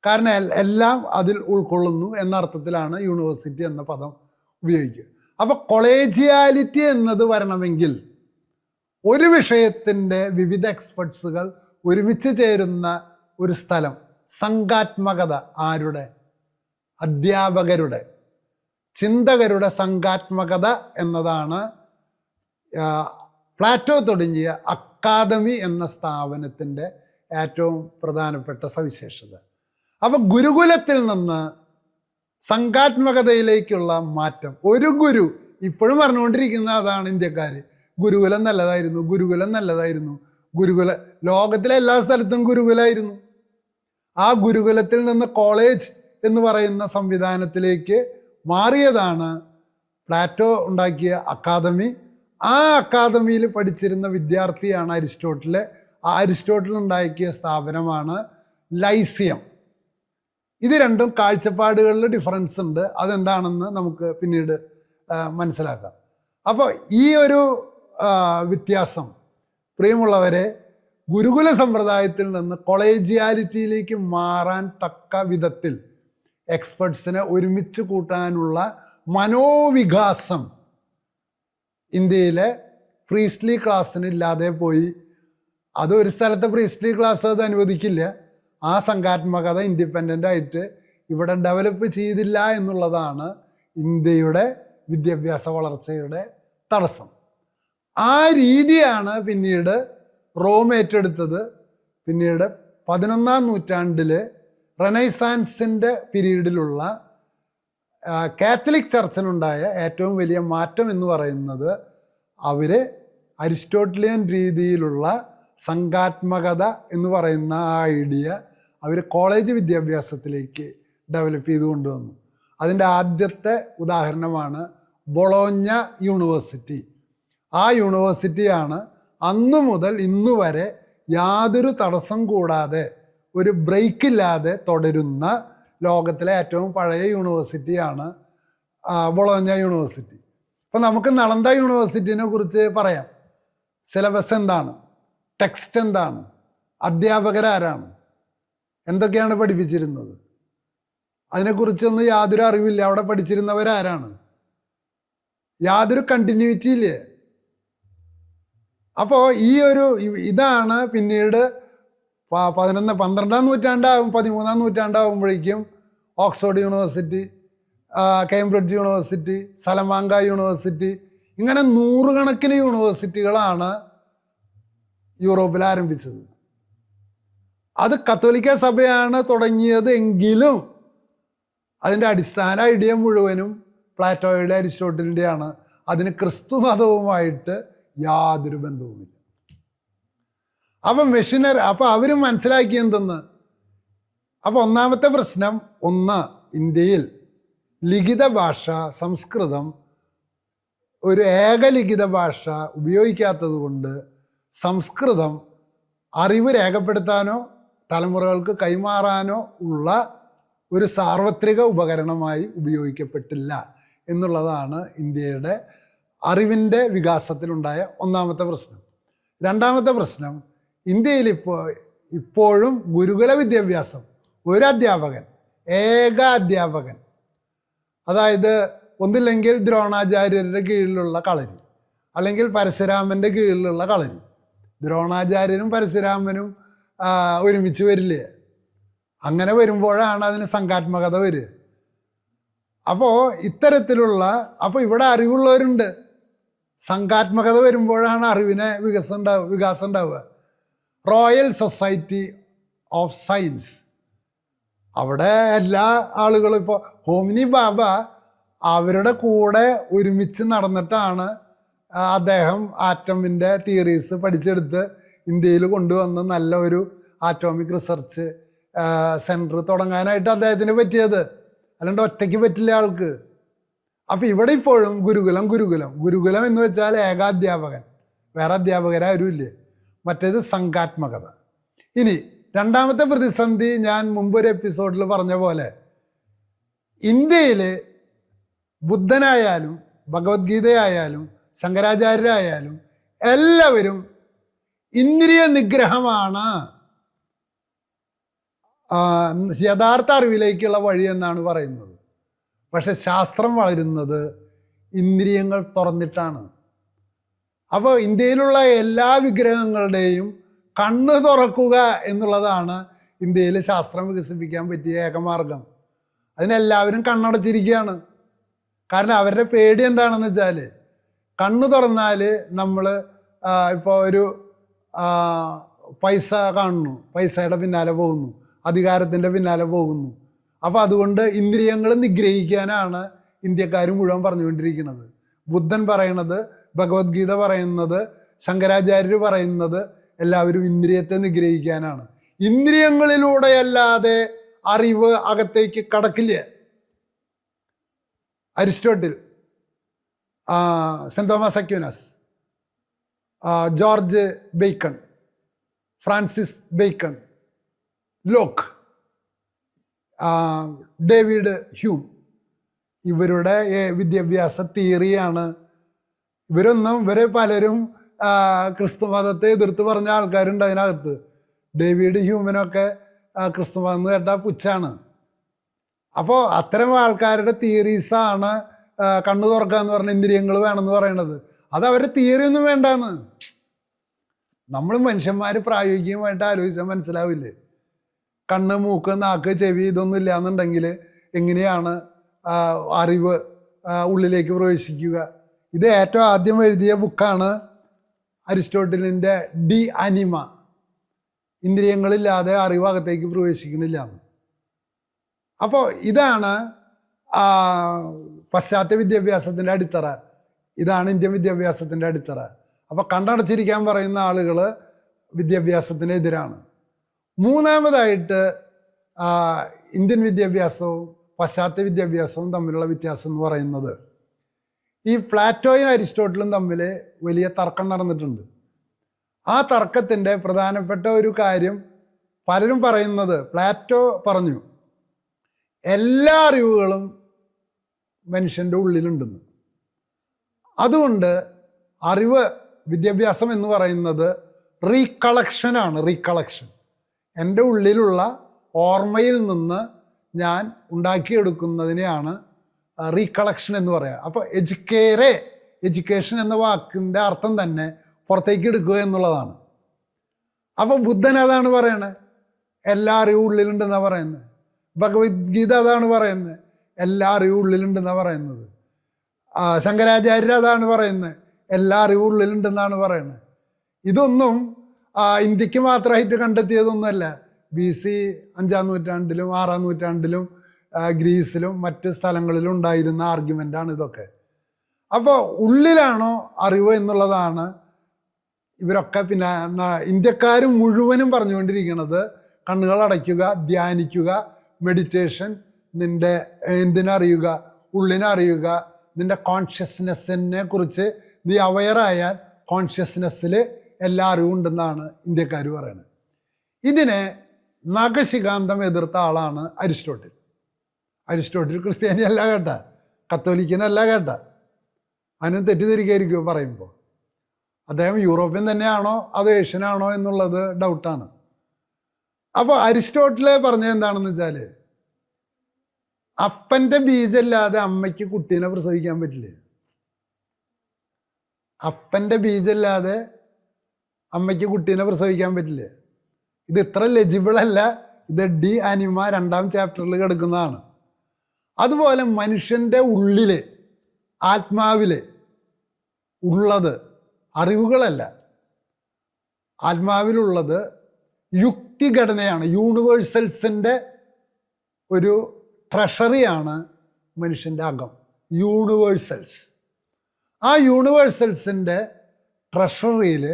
കാരണം എല്ലാം അതിൽ ഉൾക്കൊള്ളുന്നു എന്ന അർത്ഥത്തിലാണ് യൂണിവേഴ്സിറ്റി എന്ന പദം ഉപയോഗിക്കുക. അപ്പോൾ കൊളേജിയാലിറ്റി എന്നത് വരണമെങ്കിൽ ഒരു വിഷയത്തിൻ്റെ വിവിധ എക്സ്പെർട്സുകൾ ഒരുമിച്ച് ചേരുന്ന ഒരു സ്ഥലം, സംഘാത്മകത, ആരുടെ? അധ്യാപകരുടെ, ചിന്തകരുടെ സംഘാത്മകത എന്നതാണ് പ്ലാറ്റോ തുടങ്ങിയ അക്കാദമി എന്ന സ്ഥാപനത്തിൻ്റെ ഏറ്റവും പ്രധാനപ്പെട്ട സവിശേഷത. അപ്പോൾ ഗുരുകുലത്തിൽ നിന്ന് സംഘാത്മകതയിലേക്കുള്ള മാറ്റം, ഒരു ഗുരു, ഇപ്പോഴും പറഞ്ഞുകൊണ്ടിരിക്കുന്ന അതാണ് ഇന്ത്യക്കാർ, ഗുരുകുലം നല്ലതായിരുന്നു, ഗുരുകുലം നല്ലതായിരുന്നു, ലോകത്തിലെ എല്ലാ സ്ഥലത്തും ഗുരുകുലമായിരുന്നു. ആ ഗുരുകുലത്തിൽ നിന്ന് കോളേജ് എന്ന് പറയുന്ന സംവിധാനത്തിലേക്ക് മാറിയതാണ് പ്ലാറ്റോ ഉണ്ടാക്കിയ അക്കാദമി. ആ അക്കാദമിയിൽ പഠിച്ചിരുന്ന വിദ്യാർത്ഥിയാണ് അരിസ്റ്റോട്ടിൽ. ആ അരിസ്റ്റോട്ടിൽ ഉണ്ടാക്കിയ സ്ഥാപനമാണ് ലൈസിയം. ഇത് രണ്ടും കാഴ്ചപ്പാടുകളിൽ ഡിഫറൻസ് ഉണ്ട്. അതെന്താണെന്ന് നമുക്ക് പിന്നീട് മനസ്സിലാക്കാം. അപ്പോൾ ഈ ഒരു വ്യത്യാസം, പ്രിയമുള്ളവരെ, ഗുരുകുല സമ്പ്രദായത്തിൽ നിന്ന് കൊളേജിയാലിറ്റിയിലേക്ക് മാറാൻ തക്ക വിധത്തിൽ എക്സ്പെർട്സിനെ ഒരുമിച്ച് കൂട്ടാനുള്ള മനോവികാസം ഇന്ത്യയിലെ പ്രീസ്ലി ക്ലാസ്സിന് ഇല്ലാതെ പോയി. അത് ഒരു സ്ഥലത്തെ പ്രീസ്ലി ക്ലാസ് അത് അനുവദിക്കില്ല. ആ സംഘാത്മകത ഇൻഡിപെൻഡൻ്റ് ആയിട്ട് ഇവിടെ ഡെവലപ്പ് ചെയ്തില്ല എന്നുള്ളതാണ് ഇന്ത്യയുടെ വിദ്യാഭ്യാസ വളർച്ചയുടെ തടസ്സം. ആ രീതിയാണ് പിന്നീട് റോം ഏറ്റെടുത്തത്. പിന്നീട് 11ാം നൂറ്റാണ്ടിൽ റെനൈസാൻസിൻ്റെ പീരീഡിലുള്ള കാത്തലിക് ചർച്ചിനുണ്ടായ ഏറ്റവും വലിയ മാറ്റം എന്ന് പറയുന്നത് അവർ അരിസ്റ്റോട്ടിലിയൻ രീതിയിലുള്ള സംഘാത്മകത എന്ന് പറയുന്ന ആ ഐഡിയ അവർ കോളേജ് വിദ്യാഭ്യാസത്തിലേക്ക് ഡെവലപ്പ് ചെയ്ത് കൊണ്ടുവന്നു. അതിൻ്റെ ആദ്യത്തെ ഉദാഹരണമാണ് ബൊളോഞ്ഞ യൂണിവേഴ്സിറ്റി. ആ യൂണിവേഴ്സിറ്റിയാണ് അന്നു മുതൽ ഇന്നു വരെ യാതൊരു തടസ്സം കൂടാതെ, ഒരു ബ്രേക്കില്ലാതെ തുടരുന്ന ലോകത്തിലെ ഏറ്റവും പഴയ യൂണിവേഴ്സിറ്റിയാണ് ബൊളോഞ്ഞ യൂണിവേഴ്സിറ്റി. അപ്പോൾ നമുക്ക് നളന്ദ യൂണിവേഴ്സിറ്റിനെ കുറിച്ച് പറയാം. സിലബസ് എന്താണ്, ടെക്സ്റ്റ് എന്താണ്, അധ്യാപകരാരാണ്, എന്തൊക്കെയാണ് പഠിപ്പിച്ചിരുന്നത്, അതിനെക്കുറിച്ചൊന്നും യാതൊരു അറിവില്ല. അവിടെ പഠിച്ചിരുന്നവരാരാണ്, യാതൊരു കണ്ടിന്യൂറ്റി ഇല്ലേ. അപ്പോൾ ഇതാണ് പിന്നീട് 12ാം നൂറ്റാണ്ടാവും, 13ാം നൂറ്റാണ്ടാവുമ്പോഴേക്കും Oxford university, Cambridge university, Salamanca university, ഇങ്ങനെ നൂറുകണക്കിന് യൂണിവേഴ്സിറ്റികളാണ് യൂറോപ്പിൽ ആരംഭിച്ചത്. അത് കത്തോലിക്ക സഭയാണ് തുടങ്ങിയത് എങ്കിലും അതിൻ്റെ അടിസ്ഥാന ഐഡിയ മുഴുവനും പ്ലാറ്റോയുടെ അരിസ്റ്റോട്ടലിൻ്റെയാണ്. അതിന് ക്രിസ്തു മതവുമായിട്ട് യാതൊരു ബന്ധവുമില്ല. അപ്പം അപ്പം അവർ മനസ്സിലാക്കി എന്തെന്ന്. അപ്പോൾ ഒന്നാമത്തെ പ്രശ്നം, ഇന്ത്യയിൽ ലിഖിത ഭാഷ സംസ്കൃതം ഒരു ഏകലിഖിത ഭാഷ ഉപയോഗിക്കാത്തത് കൊണ്ട് സംസ്കൃതം അറിവ് രേഖപ്പെടുത്താനോ തലമുറകൾക്ക് കൈമാറാനോ ഉള്ള ഒരു സാർവത്രിക ഉപകരണമായി ഉപയോഗിക്കപ്പെട്ടില്ല എന്നുള്ളതാണ് ഇന്ത്യയുടെ അറിവിൻ്റെ വികാസത്തിലുണ്ടായ ഒന്നാമത്തെ പ്രശ്നം. രണ്ടാമത്തെ പ്രശ്നം, ഇന്ത്യയിൽ ഇപ്പോഴും ഗുരുകുല വിദ്യാഭ്യാസം, ഒരു അധ്യാപകൻ, ഏക അധ്യാപകൻ, അതായത് ഒന്നില്ലെങ്കിൽ ദ്രോണാചാര്യരുടെ കീഴിലുള്ള കളരി, അല്ലെങ്കിൽ പരശുരാമൻ്റെ കീഴിലുള്ള കളരി. ദ്രോണാചാര്യനും പരശുരാമനും ഒരുമിച്ച് വരില്ലേ? അങ്ങനെ വരുമ്പോഴാണ് അതിന് സംഘാത്മകത വരിക. അപ്പോൾ അപ്പോൾ ഇവിടെ അറിവുള്ളവരുണ്ട്. സംഘാത്മകത വരുമ്പോഴാണ് അറിവിന് വികാസം ഉണ്ടാവുക. റോയൽ സൊസൈറ്റി ഓഫ് സയൻസ്, അവിടെ എല്ലാ ആളുകളും, ഇപ്പോൾ ഹോമിനി ബാബ അവരുടെ കൂടെ ഒരുമിച്ച് നടന്നിട്ടാണ് അദ്ദേഹം ആറ്റമിൻ്റെ തിയറീസ് പഠിച്ചെടുത്ത് ഇന്ത്യയിൽ കൊണ്ടുവന്ന് നല്ല ഒരു ആറ്റോമിക് റിസർച്ച് സെൻറ്റർ തുടങ്ങാനായിട്ട് അദ്ദേഹത്തിന് പറ്റിയത്. അല്ലാണ്ട് ഒറ്റയ്ക്ക് പറ്റില്ല ആൾക്ക്. അപ്പം ഇവിടെ ഇപ്പോഴും ഗുരുകുലം എന്ന് വെച്ചാൽ ഏകാധ്യാപകൻ, വേറെ അധ്യാപകരാരും ഇല്ലേ. മറ്റേത് സംഘാത്മകത. ഇനി രണ്ടാമത്തെ പ്രതിസന്ധി ഞാൻ മുമ്പൊരു എപ്പിസോഡിൽ പറഞ്ഞ പോലെ, ഇന്ത്യയിൽ ബുദ്ധനായാലും ഭഗവത്ഗീതയായാലും ശങ്കരാചാര്യരായാലും എല്ലാവരും ഇന്ദ്രിയ നിഗ്രഹമാണ് യഥാർത്ഥ അറിവിലേക്കുള്ള വഴി എന്നാണ് പറയുന്നത്. പക്ഷെ ശാസ്ത്രം വളരുന്നത് ഇന്ദ്രിയങ്ങൾ തുറന്നിട്ടാണ്. അപ്പോൾ ഇന്ത്യയിലുള്ള എല്ലാ വിഗ്രഹങ്ങളുടെയും കണ്ണ് തുറക്കുക എന്നുള്ളതാണ് ഇന്ത്യയിൽ ശാസ്ത്രം വികസിപ്പിക്കാൻ പറ്റിയ ഏകമാർഗം. അതിനെല്ലാവരും കണ്ണടച്ചിരിക്കുകയാണ്. കാരണം അവരുടെ പേടി എന്താണെന്ന് വെച്ചാൽ, കണ്ണ് തുറന്നാൽ നമ്മൾ ഇപ്പോൾ ഒരു പൈസ കാണുന്നു, പൈസയുടെ പിന്നാലെ പോകുന്നു, അധികാരത്തിൻ്റെ പിന്നാലെ പോകുന്നു. അപ്പോൾ അതുകൊണ്ട് ഇന്ദ്രിയങ്ങൾ നിഗ്രഹിക്കാനാണ് ഇന്ത്യക്കാർ മുഴുവൻ പറഞ്ഞുകൊണ്ടിരിക്കുന്നത്. ബുദ്ധൻ പറയണത്, ഭഗവത്ഗീത പറയുന്നത്, ശങ്കരാചാര്യർ പറയുന്നത് എല്ലാവരും ഇന്ദ്രിയത്തെ നിഗ്രഹിക്കാനാണ്. ഇന്ദ്രിയങ്ങളിലൂടെയല്ലാതെ അറിവ് അകത്തേക്ക് കടക്കില്ല. Aristotle, Saint Thomas Aquinas, George Bacon, Francis Bacon, Locke, David Hume, ഇവരുടെ വിദ്യാഭ്യാസ തിയറിയാണ്. ഇവരെ പലരും ക്രിസ്തുമതത്തെ എതിർത്ത് പറഞ്ഞ ആൾക്കാരുണ്ട് അതിനകത്ത്. ഡേവിഡ് ഹ്യൂമനൊക്കെ ക്രിസ്തുമതം എന്ന് കേട്ടാൽ പുച്ഛാണ്. അപ്പോൾ അത്തരം ആൾക്കാരുടെ തിയറീസാണ് കണ്ണു തുറക്കുക എന്ന് പറഞ്ഞ ഇന്ദ്രിയങ്ങൾ വേണമെന്ന് പറയണത്. അത് അവരുടെ തിയറി ഒന്നും വേണ്ടാന്ന്. നമ്മൾ മനുഷ്യന്മാർ പ്രായോഗികമായിട്ട് ആലോചിച്ചാൽ മനസ്സിലാവില്ലേ? കണ്ണ്, മൂക്ക്, നാക്ക്, ചെവി ഇതൊന്നും ഇല്ല എന്നുണ്ടെങ്കിൽ എങ്ങനെയാണ് അറിവ് ഉള്ളിലേക്ക് പ്രവേശിക്കുക? ഇത് ഏറ്റവും ആദ്യം എഴുതിയ ബുക്കാണ് അരിസ്റ്റോട്ടിലിൻ്റെ ഡി അനിമ. ഇന്ദ്രിയങ്ങളില്ലാതെ അറിവ് അകത്തേക്ക് പ്രവേശിക്കുന്നില്ല എന്ന്. അപ്പോൾ ഇതാണ് പാശ്ചാത്യ വിദ്യാഭ്യാസത്തിൻ്റെ അടിത്തറ. ഇതാണ് ഇന്ത്യൻ വിദ്യാഭ്യാസത്തിൻ്റെ അടിത്തറ. അപ്പോൾ കണ്ണടച്ചിരിക്കാൻ പറയുന്ന ആളുകൾ വിദ്യാഭ്യാസത്തിനെതിരാണ്. മൂന്നാമതായിട്ട് ഇന്ത്യൻ വിദ്യാഭ്യാസവും പാശ്ചാത്യ വിദ്യാഭ്യാസവും തമ്മിലുള്ള വ്യത്യാസം എന്ന് പറയുന്നത്, ഈ പ്ലാറ്റോയും അരിസ്റ്റോട്ടിലും തമ്മിൽ വലിയ തർക്കം നടന്നിട്ടുണ്ട്. ആ തർക്കത്തിൻ്റെ പ്രധാനപ്പെട്ട ഒരു കാര്യം പലരും പറയുന്നത്, പ്ലാറ്റോ പറഞ്ഞു എല്ലാ അറിവുകളും മനുഷ്യൻ്റെ ഉള്ളിലുണ്ടെന്ന്. അതുകൊണ്ട് അറിവ്, വിദ്യാഭ്യാസം എന്ന് പറയുന്നത് റീകളക്ഷനാണ്. റീകളക്ഷൻ, എൻ്റെ ഉള്ളിലുള്ള ഓർമ്മയിൽ നിന്ന് ഞാൻ ഉണ്ടാക്കിയെടുക്കുന്നതിനെയാണ് റീകളക്ഷൻ എന്ന് പറയുക. അപ്പോൾ എഡ്യൂക്കേഷൻ എന്ന വാക്കിൻ്റെ അർത്ഥം തന്നെ പുറത്തേക്ക് എടുക്കുക എന്നുള്ളതാണ്. അപ്പോൾ ബുദ്ധൻ അതാണ് പറയണത്, എല്ലാ അറിവും ഉള്ളിലുണ്ടെന്നാണ് പറയുന്നത്. ഭഗവത്ഗീത അതാണ് പറയുന്നത്, എല്ലാ അറിവും ഉള്ളിലുണ്ടെന്നാണ് പറയുന്നത്. ശങ്കരാചാര്യർ അതാണ് പറയുന്നത്, എല്ലാ അറിവും ഉള്ളിലുണ്ടെന്നാണ് പറയുന്നത്. ഇതൊന്നും ഇന്ത്യക്ക് മാത്രമായിട്ട് കണ്ടെത്തിയതൊന്നുമല്ല. BC 5-ാം നൂറ്റാണ്ടിലും 6-ാം നൂറ്റാണ്ടിലും ഗ്രീസിലും മറ്റ് സ്ഥലങ്ങളിലും ഉണ്ടായിരുന്ന ആർഗ്യുമെൻ്റാണ് ഇതൊക്കെ. അപ്പോൾ ഉള്ളിലാണോ അറിവ് എന്നുള്ളതാണ് ഇവരൊക്കെ. പിന്നെ ഇന്ത്യക്കാർ മുഴുവനും പറഞ്ഞുകൊണ്ടിരിക്കുന്നത് കണ്ണുകൾ അടയ്ക്കുക, ധ്യാനിക്കുക, മെഡിറ്റേഷൻ, നിൻ്റെ എന്തിനറിയുക, ഉള്ളിനറിയുക, നിൻ്റെ കോൺഷ്യസ്നെസ്സിനെ കുറിച്ച് നീ അവെയറായാൽ കോൺഷ്യസ്നെസ്സിൽ എല്ലാ അറിവും ഉണ്ടെന്നാണ് ഇന്ത്യക്കാർ പറയുന്നത്. ഇതിനെ നഖശികാന്തം എതിർത്ത ആളാണ് അരിസ്റ്റോട്ടിൽ. അരിസ്റ്റോട്ടിൽ ക്രിസ്ത്യാനി അല്ല കേട്ട, കത്തോലിക്കനല്ല കേട്ട. അതിനും തെറ്റിദ്ധരിക്കായിരിക്കുമോ പറയുമ്പോൾ. അദ്ദേഹം യൂറോപ്യൻ തന്നെയാണോ അതോ ഏഷ്യനാണോ എന്നുള്ളത് ഡൗട്ടാണ്. അപ്പോൾ അരിസ്റ്റോട്ടിലെ പറഞ്ഞത് എന്താണെന്ന് വെച്ചാൽ, അപ്പൻ്റെ ബീജമില്ലാതെ അമ്മയ്ക്ക് കുട്ടീനെ പ്രസവിക്കാൻ പറ്റില്ല. അപ്പൻ്റെ ബീജമില്ലാതെ അമ്മയ്ക്ക് കുട്ടീനെ പ്രസവിക്കാൻ പറ്റില്ല. ഇത് ഇത്ര ലെജിബിളല്ല. ഇത് ഡി അനിമ 2-ാം ചാപ്റ്ററിൽ കിടക്കുന്നതാണ്. അതുപോലെ മനുഷ്യൻ്റെ ഉള്ളിൽ, ആത്മാവിൽ ഉള്ളത് അറിവുകളല്ല. ആത്മാവിലുള്ളത് യുക്തിഘടനയാണ്. യൂണിവേഴ്സൽസിൻ്റെ ഒരു ട്രഷറിയാണ് മനുഷ്യൻ്റെ അകം, യൂണിവേഴ്സൽസ്. ആ യൂണിവേഴ്സൽസിൻ്റെ ട്രഷറിയിൽ